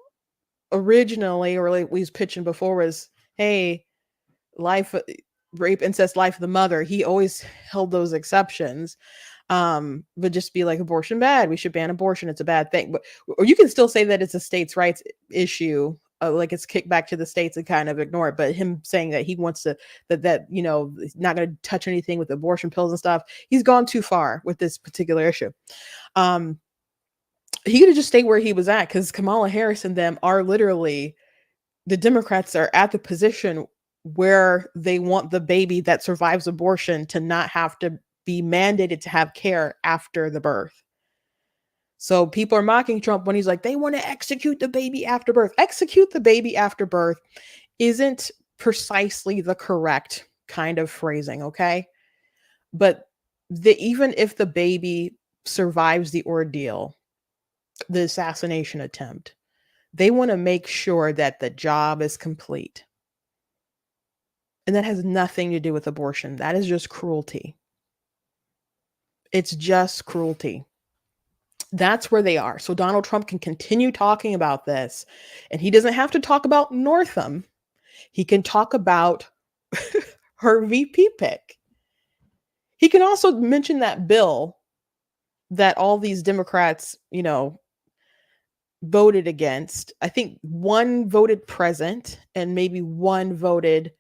originally, or like we was pitching before, was, hey, life, rape, incest, life of the mother. He always held those exceptions. But just be like, abortion bad, we should ban abortion, it's a bad thing. But, or you can still say that it's a states' rights issue, like it's kicked back to the states and kind of ignore it. But him saying that he wants to, that you know, not going to touch anything with abortion pills and stuff, he's gone too far with this particular issue. He could have just stayed where he was at, because Kamala Harris and them are literally, the Democrats are at the position where they want the baby that survives abortion to not have to be mandated to have care after the birth. So people are mocking Trump when he's like, they want to execute the baby after birth. Execute the baby after birth isn't precisely the correct kind of phrasing, okay? But even if the baby survives the ordeal, the assassination attempt, they want to make sure that the job is complete. And that has nothing to do with abortion. That is just cruelty. It's just cruelty. That's where they are. So Donald Trump can continue talking about this, and he doesn't have to talk about Northam. He can talk about her VP pick. He can also mention that bill that all these Democrats, voted against. I think one voted present and maybe one voted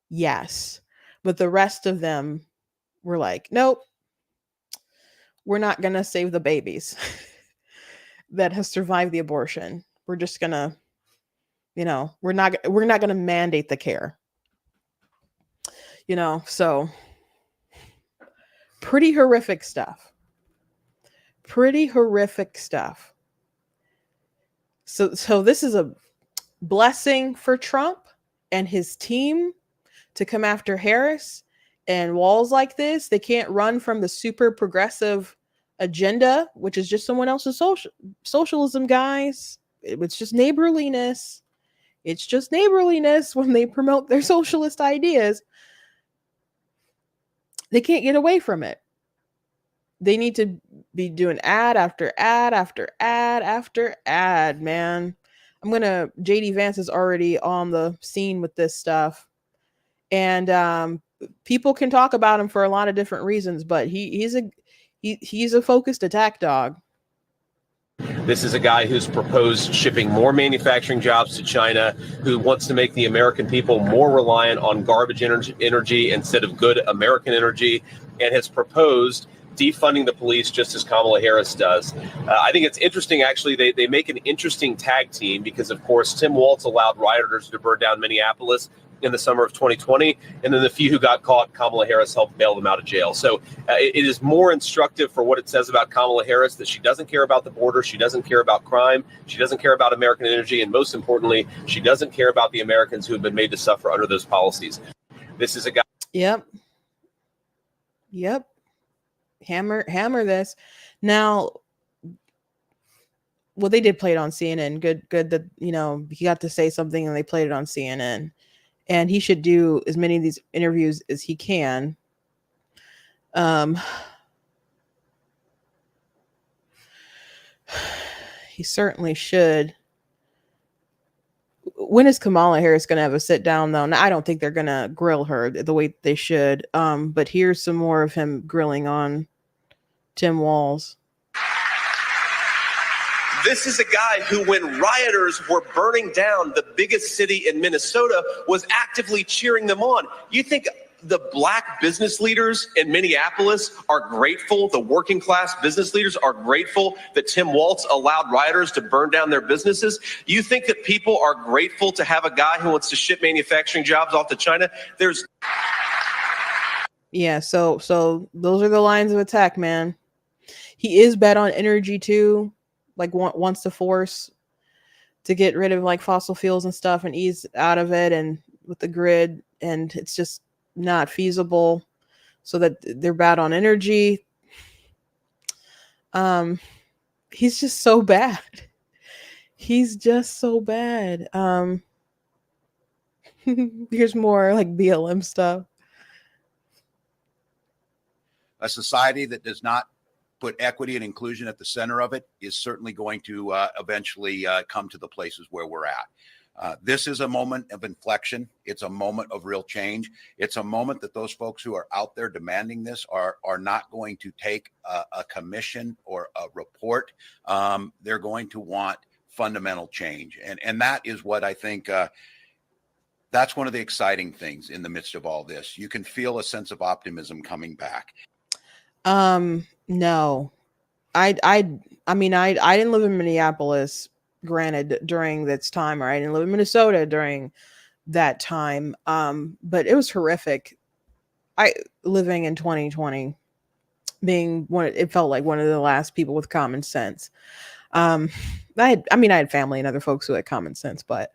yes, but the rest of them were like, nope, we're not going to save the babies that has survived the abortion. We're just going to, we're not going to mandate the care. So pretty horrific stuff. Pretty horrific stuff. So this is a blessing for Trump and his team to come after Harris and Walz like this. They can't run from the super progressive agenda, which is just someone else's socialism, guys. It's just neighborliness. It's just neighborliness when they promote their socialist ideas. They can't get away from it. They need to be doing ad after ad after ad after ad, man. JD Vance is already on the scene with this stuff. And people can talk about him for a lot of different reasons, but he's a focused attack dog. This is a guy who's proposed shipping more manufacturing jobs to China, who wants to make the American people more reliant on garbage energy instead of good American energy, and has proposed defunding the police just as Kamala Harris does. I think it's interesting, actually. They make an interesting tag team because, of course, Tim Walz allowed rioters to burn down Minneapolis in the summer of 2020, and then the few who got caught, Kamala Harris helped bail them out of jail. So it is more instructive for what it says about Kamala Harris, that she doesn't care about the border, she doesn't care about crime, she doesn't care about American energy, and most importantly, she doesn't care about the Americans who have been made to suffer under those policies. This is a guy. Yep. Hammer this. Now, well, they did play it on CNN. Good that, he got to say something and they played it on CNN. And he should do as many of these interviews as he can. He certainly should. When is Kamala Harris going to have a sit down, though? Now, I don't think they're going to grill her the way they should. But here's some more of him grilling on Tim Walz. This is a guy who, when rioters were burning down the biggest city in Minnesota, was actively cheering them on. You think the black business leaders in Minneapolis are grateful, the working class business leaders are grateful that Tim Walz allowed rioters to burn down their businesses? You think that people are grateful to have a guy who wants to ship manufacturing jobs off to China? Yeah, so those are the lines of attack, man. He is bad on energy too. Like wants to force to get rid of like fossil fuels and stuff and ease out of it and with the grid, and it's just not feasible. So that they're bad on energy. He's just so bad. He's just so bad. Here's more like BLM stuff. A society that does not put equity and inclusion at the center of it is certainly going to eventually come to the places where we're at. This is a moment of inflection. It's a moment of real change. It's a moment that those folks who are out there demanding this are not going to take a commission or a report. They're going to want fundamental change. And that is what I think that's one of the exciting things in the midst of all this. You can feel a sense of optimism coming back. No, I mean, I didn't live in Minneapolis, granted, during this time, or I didn't live in Minnesota during that time. But it was horrific. Living in 2020, being one, it felt like one of the last people with common sense. I had family and other folks who had common sense, but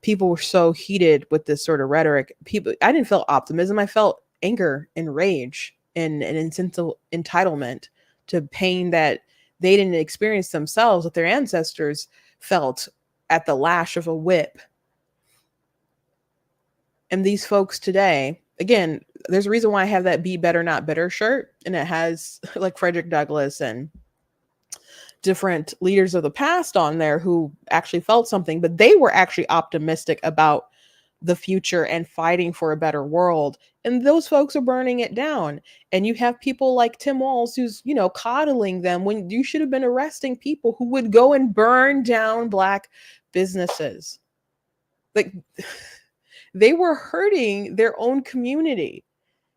people were so heated with this sort of rhetoric. I didn't feel optimism. I felt anger and rage and entitlement to pain that they didn't experience themselves, that their ancestors felt at the lash of a whip. And these folks today, again, there's a reason why I have that Be Better Not Bitter shirt, and it has like Frederick Douglass and different leaders of the past on there who actually felt something, but they were actually optimistic about the future and fighting for a better world. And those folks are burning it down. And you have people like Tim Walz who's, coddling them when you should have been arresting people who would go and burn down Black businesses. Like, they were hurting their own community.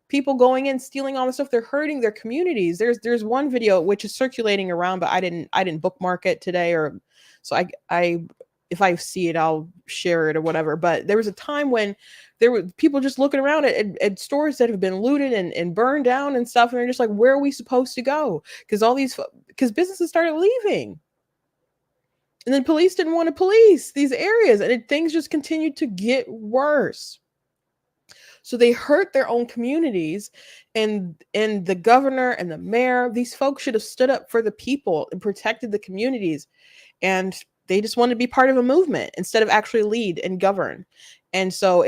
People going in, stealing all the stuff, they're hurting their communities. There's one video which is circulating around, but I didn't bookmark it today, or so I if I see it, I'll share it or whatever. But there was a time when there were people just looking around at stores that have been looted and burned down and stuff, and they're just like, where are we supposed to go? Because businesses started leaving. And then police didn't want to police these areas, and things just continued to get worse. So they hurt their own communities, and the governor and the mayor, these folks should have stood up for the people and protected the communities. And they just wanted to be part of a movement instead of actually lead and govern. And so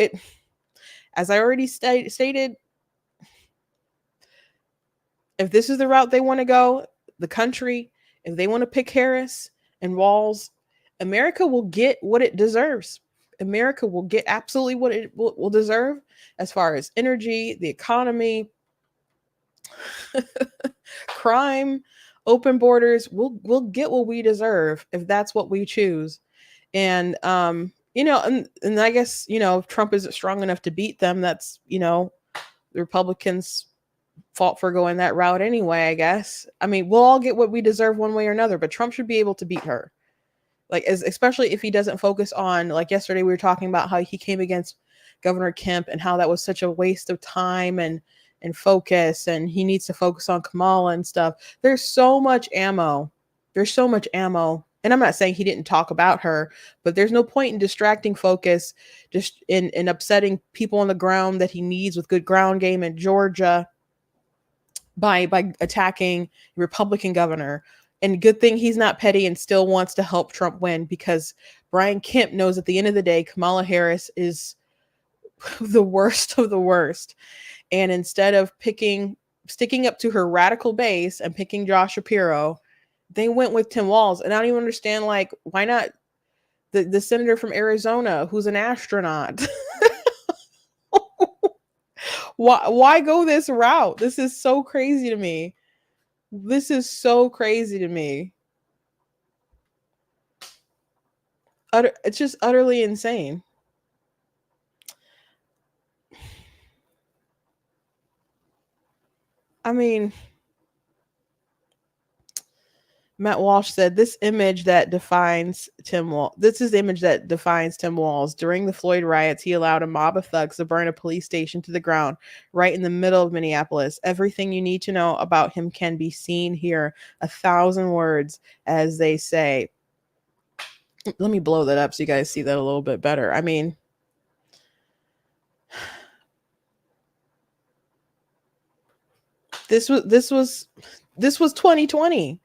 as I already stated, if this is the route they want to go, the country, if they want to pick Harris and Walz, America will get what it deserves. America will get absolutely what it will deserve as far as energy, the economy, crime, open borders. We'll get what we deserve if that's what we choose. And and I guess Trump isn't strong enough to beat them. That's the Republicans' fault for going that route anyway, I guess. I mean, we'll all get what we deserve one way or another, but Trump should be able to beat her. Especially if he doesn't focus on, like yesterday we were talking about how he came against Governor Kemp and how that was such a waste of time and focus, and he needs to focus on Kamala and stuff. There's so much ammo. And I'm not saying he didn't talk about her, but there's no point in distracting focus, just in upsetting people on the ground that he needs with good ground game in Georgia by attacking the Republican governor. And good thing he's not petty and still wants to help Trump win, because Brian Kemp knows at the end of the day, Kamala Harris is the worst of the worst. And instead of sticking up to her radical base and picking Josh Shapiro, they went with Tim Walz. And I don't even understand, why not the senator from Arizona who's an astronaut? Why go this route? This is so crazy to me. It's just utterly insane. I mean, Matt Walsh said, this is the image that defines Tim Walz. During the Floyd riots, he allowed a mob of thugs to burn a police station to the ground right in the middle of Minneapolis. Everything you need to know about him can be seen here. 1,000 words, as they say. Let me blow that up so you guys see that a little bit better. I mean, this was 2020.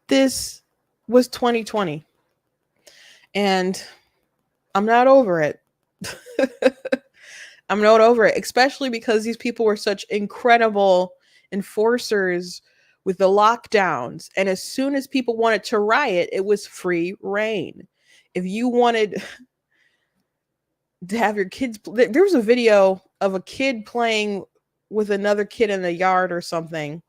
This was 2020. And I'm not over it. I'm not over it, especially because these people were such incredible enforcers with the lockdowns. And as soon as people wanted to riot, it was free reign. If you wanted to have your kids, there was a video of a kid playing with another kid in the yard or something.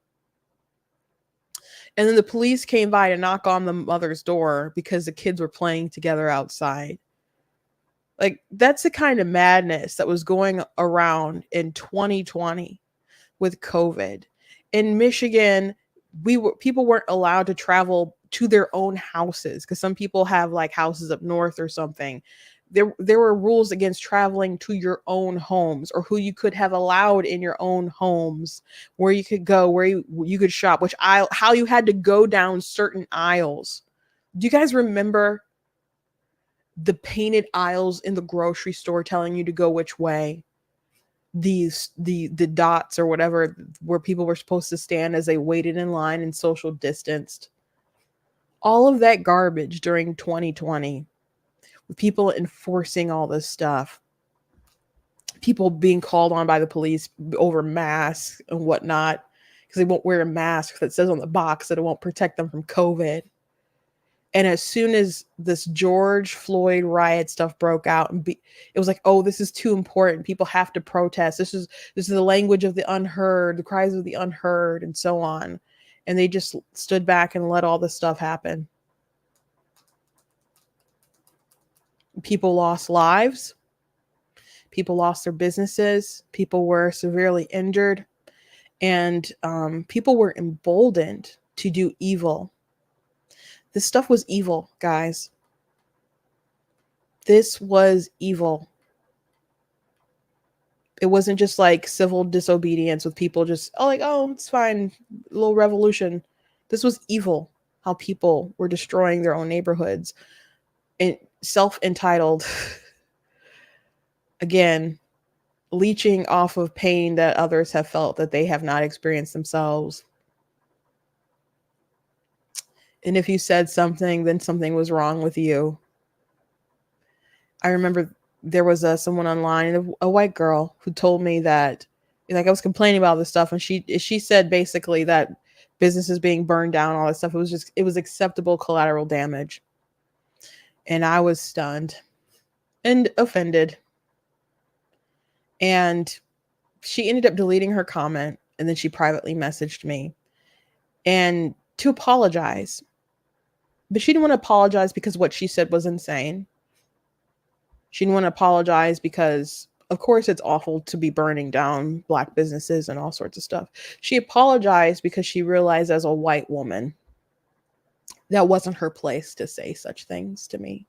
And then the police came by to knock on the mother's door because the kids were playing together outside. That's the kind of madness that was going around in 2020 with COVID. In Michigan, people weren't allowed to travel to their own houses because some people have houses up north or something. there were rules against traveling to your own homes, or who you could have allowed in your own homes, where you could go, where you could shop, which aisle, how you had to go down certain aisles. Do you guys remember the painted aisles in the grocery store telling you to go which way? The dots or whatever, where people were supposed to stand as they waited in line and social distanced. All of that garbage during 2020, with people enforcing all this stuff, people being called on by the police over masks and whatnot, because they won't wear a mask that says on the box that it won't protect them from COVID. And as soon as this George Floyd riot stuff broke out, and it was like, oh, this is too important. People have to protest. This is the language of the unheard, the cries of the unheard, and so on. And they just stood back and let all this stuff happen. People lost lives. People lost their businesses. People were severely injured. And people were emboldened to do evil. This stuff was evil, guys. This was evil. It wasn't just like civil disobedience with people just, oh, it's fine, a little revolution. This was evil, how people were destroying their own neighborhoods. And self-entitled, again, leeching off of pain that others have felt that they have not experienced themselves. And if you said something, then something was wrong with you. I remember there was someone online, a white girl, who told me that, like, I was complaining about this stuff, and she said basically that businesses being burned down, all that stuff, it was acceptable collateral damage. And I was stunned and offended. And she ended up deleting her comment, and then she privately messaged me and to apologize. But she didn't want to apologize because what she said was insane. She didn't want to apologize because, of course, it's awful to be burning down Black businesses and all sorts of stuff. She apologized because she realized, as a white woman, that wasn't her place to say such things to me.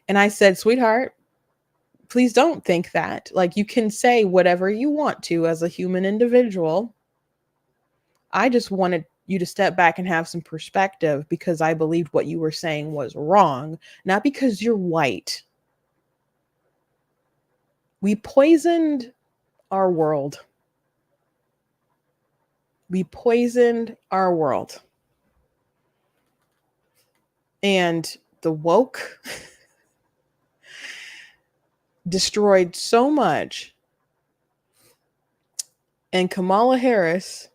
And I said, sweetheart, please don't think that. Like, you can say whatever you want to as a human individual. I just wanted you to step back and have some perspective, because I believed what you were saying was wrong, not because you're white. We poisoned our world. We poisoned our world. And the woke destroyed so much. And Kamala Harris,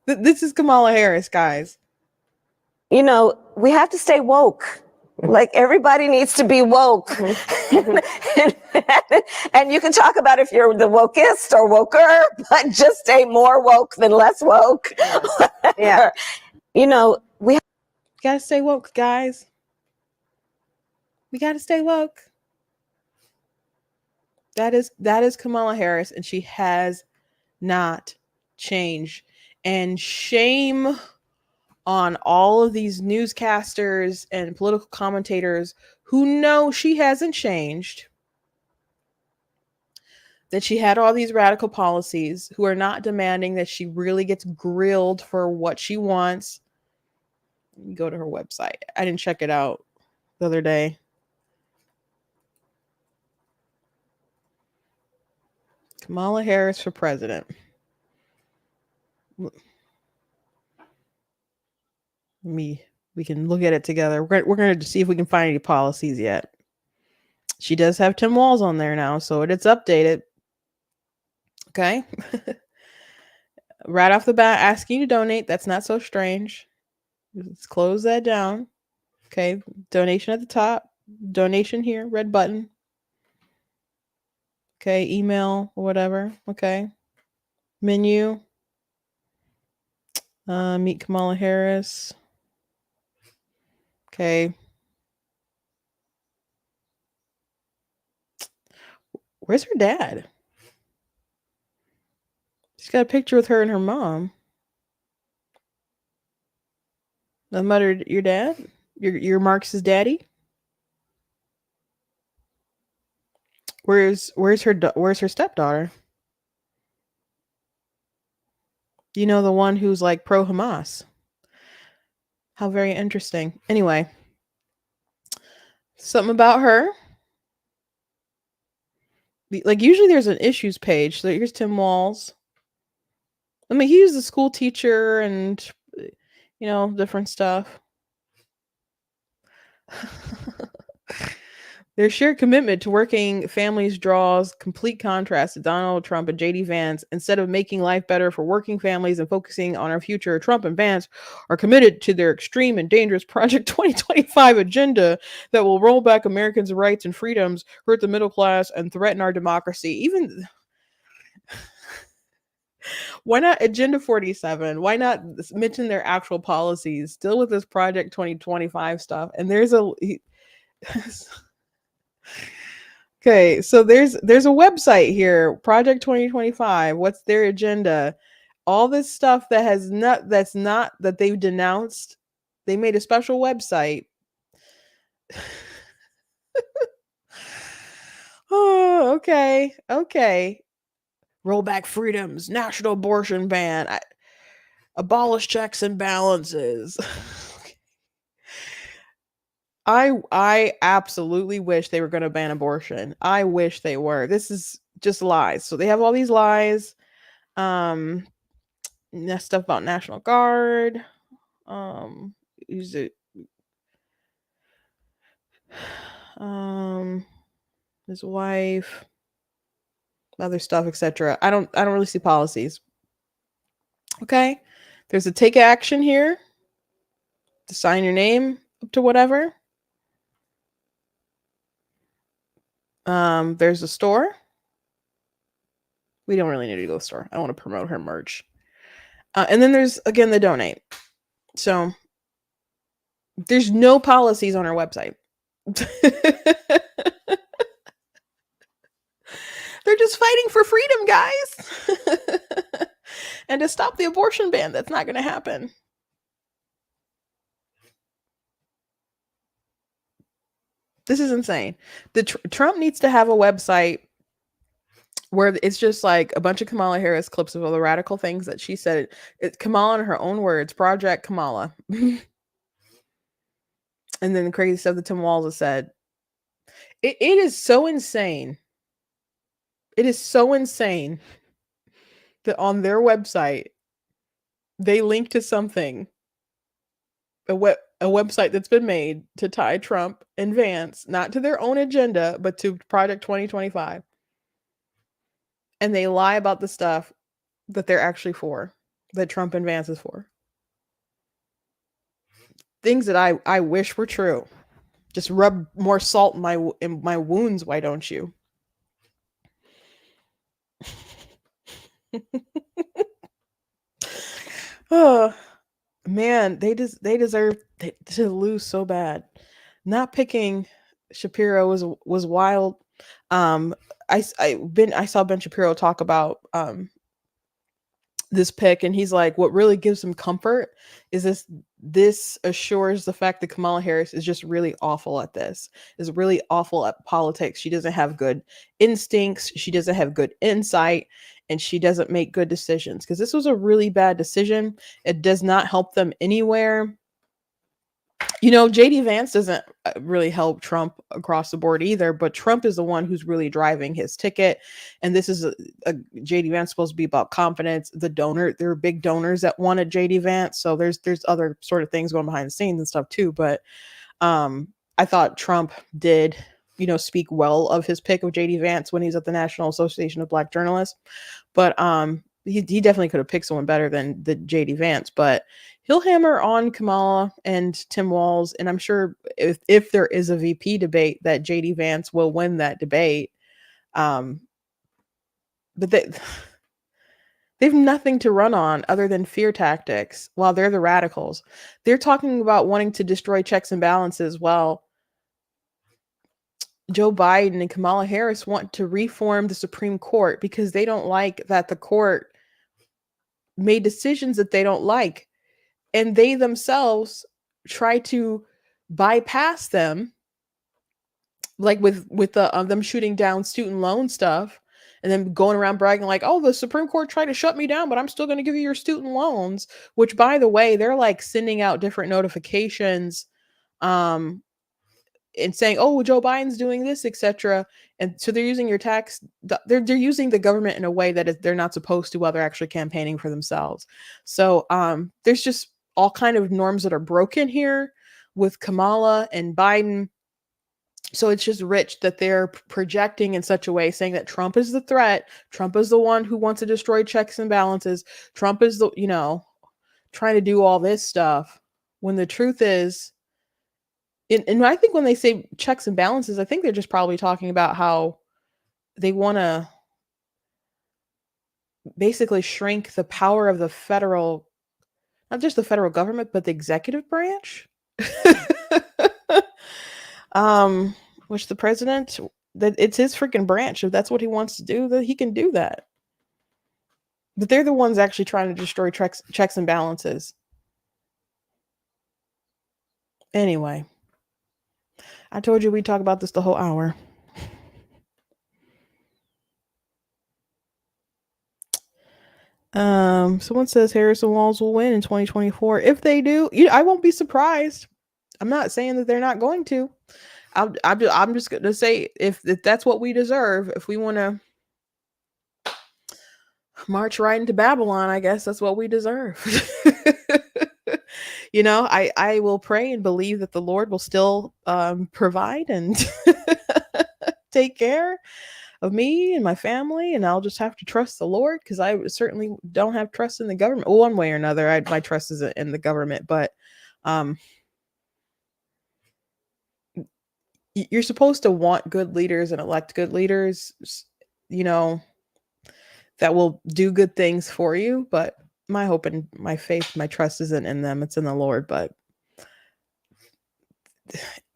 this is Kamala Harris, guys. You know, we have to stay woke. Like, everybody needs to be woke. And you can talk about if you're the wokest or woker, but just stay more woke than less woke. Yeah. You know, we gotta stay woke, guys. We gotta stay woke. That is Kamala Harris, and she has not changed. And shame on all of these newscasters and political commentators who know she hasn't changed, that she had all these radical policies, who are not demanding that she really gets grilled for what she wants. Go to her website. I didn't check it out the other day. Kamala Harris for president. We can look at it together. We're going to see if we can find any policies yet. She does have Tim Walz on there now, so it's updated. Okay. Right off the bat, asking you to donate. That's not so strange. Let's close that down. Okay. Donation at the top. Donation here. Red button. Okay. Email or whatever. Okay. Menu. Meet Kamala Harris. Okay. Where's her dad? She's got a picture with her and her mom. I muttered, your dad? You're Marx's daddy? Where's her stepdaughter? You know, the one who's like pro Hamas. How very interesting. Anyway, something about her. Like usually there's an issues page. So here's Tim Walz. I mean, he was a school teacher and different stuff. Their shared commitment to working families draws complete contrast to Donald Trump and JD Vance. Instead of making life better for working families and focusing on our future, Trump and Vance are committed to their extreme and dangerous Project 2025 agenda that will roll back Americans' rights and freedoms, hurt the middle class, and threaten our democracy. Even why not Agenda 47? Why not mention their actual policies? Deal with this Project 2025 stuff. And there's a okay, so there's a website here, Project 2025. What's their agenda? All this stuff that they've denounced. They made a special website. Oh, okay. Roll back freedoms, national abortion ban, abolish checks and balances. I absolutely wish they were going to ban abortion. I wish they were. This is just lies. So they have all these lies. Stuff about National Guard. Use it. His wife. Other stuff, etc. I don't really see policies. Okay. There's a take action here. To sign your name up to whatever. There's a store. We don't really need to go to the store. I want to promote her merch. And then there's, again, the donate. So there's no policies on our website. They're just fighting for freedom, guys. And to stop the abortion ban. That's not going to happen. This is insane. Trump needs to have a website where it's just like a bunch of Kamala Harris clips of all the radical things that she said. It's Kamala in her own words, Project Kamala. And then the crazy stuff that Tim Walz has said. It is so insane. It is so insane that on their website, they link to something, a website that's been made to tie Trump and Vance, not to their own agenda, but to Project 2025. And they lie about the stuff that they're actually for, that Trump and Vance is for. Things that I wish were true. Just rub more salt in my wounds, why don't you? Oh man, they deserve to lose so bad. Not picking Shapiro was wild. I saw Ben Shapiro talk about this pick, and he's like, what really gives him comfort is this assures the fact that Kamala Harris is just really awful at this, is really awful at politics. She doesn't have good instincts, she doesn't have good insight, and she doesn't make good decisions, because this was a really bad decision. It does not help them anywhere. JD Vance doesn't really help Trump across the board either, but Trump is the one who's really driving his ticket. And this is a JD Vance supposed to be about confidence. The donor, there are big donors that wanted JD Vance. So there's other sort of things going behind the scenes and stuff too. But I thought Trump did, speak well of his pick of JD Vance when he's at the National Association of Black Journalists. But he definitely could have picked someone better than the JD Vance, but he'll hammer on Kamala and Tim Walz. And I'm sure if there is a VP debate, that JD Vance will win that debate. But they've nothing to run on other than fear tactics while they're the radicals. They're talking about wanting to destroy checks and balances while Joe Biden and Kamala Harris want to reform the Supreme Court because they don't like that the court made decisions that they don't like. And they themselves try to bypass them, like with the them shooting down student loan stuff, and then going around bragging like, oh, the Supreme Court tried to shut me down, but I'm still going to give you your student loans. Which, by the way, they're like sending out different notifications, um, and saying, oh, Joe Biden's doing this, etc. And so they're using your tax. They're using the government in a way that they're not supposed to while they're actually campaigning for themselves. So there's just all kind of norms that are broken here with Kamala and Biden. So it's just rich that they're projecting in such a way, saying that Trump is the threat. Trump is the one who wants to destroy checks and balances. Trump is the, trying to do all this stuff. When the truth is, and I think when they say checks and balances, I think they're just probably talking about how they want to basically shrink the power of the federal, not just the federal government, but the executive branch. Which the president, that it's his freaking branch. If that's what he wants to do, that he can do that. But they're the ones actually trying to destroy checks and balances. Anyway, I told you we'd talk about this the whole hour. Someone says Harris and Walz will win in 2024. If they do, I won't be surprised. I'm not saying that they're not going to. I'm just going to say if that's what we deserve, if we want to march right into Babylon, I guess that's what we deserve. I will pray and believe that the Lord will still provide and take care of me and my family, and I'll just have to trust the Lord, because I certainly don't have trust in the government. Well, one way or another, my trust is in the government, but you're supposed to want good leaders and elect good leaders, that will do good things for you. But my hope and my faith, my trust isn't in them, it's in the Lord. But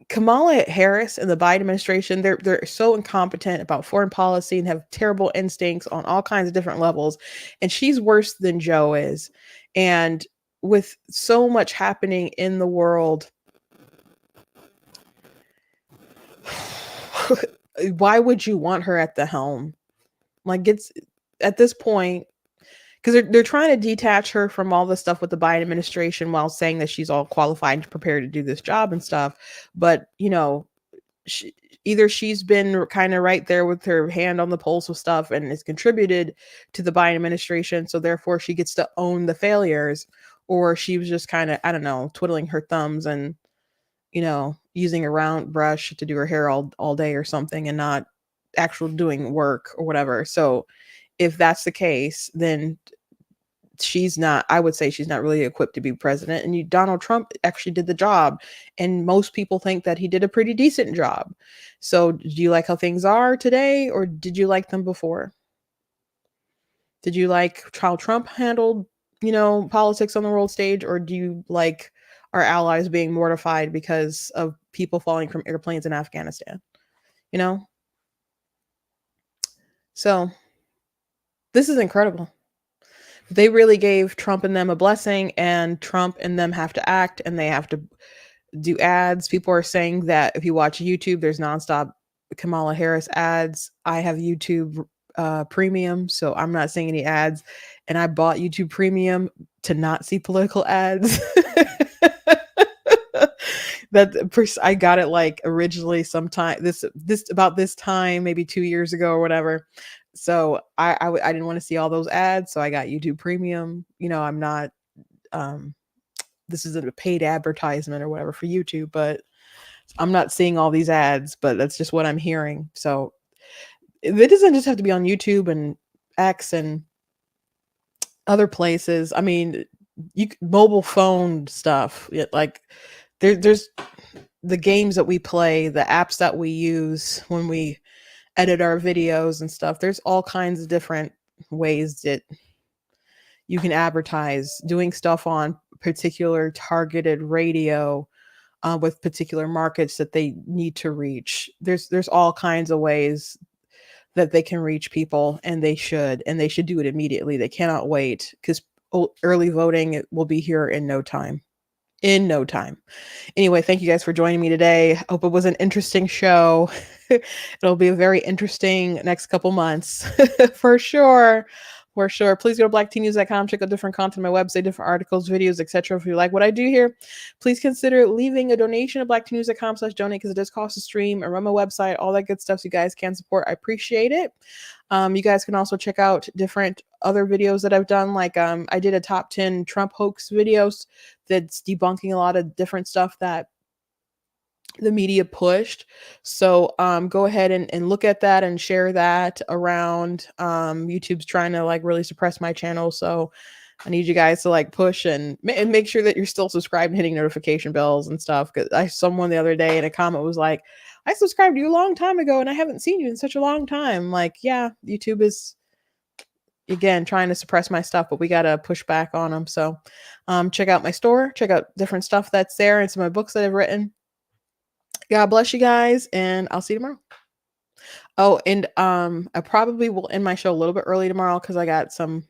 Kamala Harris and the Biden administration, they're so incompetent about foreign policy and have terrible instincts on all kinds of different levels. And she's worse than Joe is. And with so much happening in the world, why would you want her at the helm? Like, it's at this point, because they're trying to detach her from all the stuff with the Biden administration while saying that she's all qualified and prepared to do this job and stuff. But, either she's been kind of right there with her hand on the pulse of stuff and has contributed to the Biden administration, so therefore she gets to own the failures, or she was just kind of, I don't know, twiddling her thumbs and, using a round brush to do her hair all day or something, and not actually doing work or whatever. So if that's the case, then I would say she's not really equipped to be president. And Donald Trump actually did the job, and most people think that he did a pretty decent job. So do you like how things are today, or did you like them before? Did you like how Trump handled, politics on the world stage, or do you like our allies being mortified because of people falling from airplanes in Afghanistan? So this is incredible. They really gave Trump and them a blessing, and Trump and them have to act, and they have to do ads. People are saying that if you watch YouTube, there's nonstop Kamala Harris ads. I have YouTube Premium, so I'm not seeing any ads, and I bought YouTube Premium to not see political ads. I got it like originally sometime this about this time, maybe 2 years ago or whatever. So I didn't want to see all those ads, so I got YouTube Premium. I'm not this isn't a paid advertisement or whatever for YouTube, but I'm not seeing all these ads, but that's just what I'm hearing. So it doesn't just have to be on YouTube and X and other places. I mean, mobile phone stuff, like there's the games that we play, the apps that we use when we edit our videos and stuff. There's all kinds of different ways that you can advertise, doing stuff on particular targeted radio with particular markets that they need to reach. There's all kinds of ways that they can reach people, and they should do it immediately. They cannot wait, because early voting will be here in no time. in no time. Anyway, thank you guys for joining me today. I hope it was an interesting show. It'll be a very interesting next couple months for sure. For sure. Please go to blacktnews.com, check out different content on my website, different articles, videos, etc. If you like what I do here, please consider leaving a donation at blacktnews.com/donate, because it does cost to stream and run my website, all that good stuff. So you guys can support. I appreciate it. You guys can also check out different other videos that I've done. Like I did a top 10 Trump hoax videos that's debunking a lot of different stuff that the media pushed. So go ahead and look at that and share that around. YouTube's trying to like really suppress my channel, so I need you guys to like push and make sure that you're still subscribed and hitting notification bells and stuff. Because I someone the other day in a comment was like, I subscribed to you a long time ago and I haven't seen you in such a long time. Like, yeah, YouTube is again trying to suppress my stuff, but we got to push back on them. So check out my store, check out different stuff that's there, and some of my books that I've written. God bless you guys, and I'll see you tomorrow. Oh, and I probably will end my show a little bit early tomorrow because I got some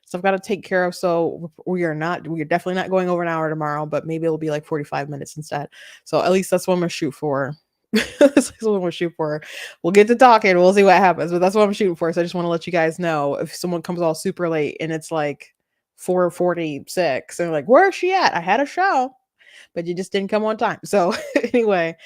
stuff I've got to take care of. So we're definitely not going over an hour tomorrow, but maybe it'll be like 45 minutes instead. So at least that's what I'm gonna shoot for. That's what I'm gonna shoot for. We'll get to talking, we'll see what happens, but that's what I'm shooting for. So I just want to let you guys know if someone comes all super late and it's like 4:46 and they're like, where is she at? I had a show, but you just didn't come on time. So anyway,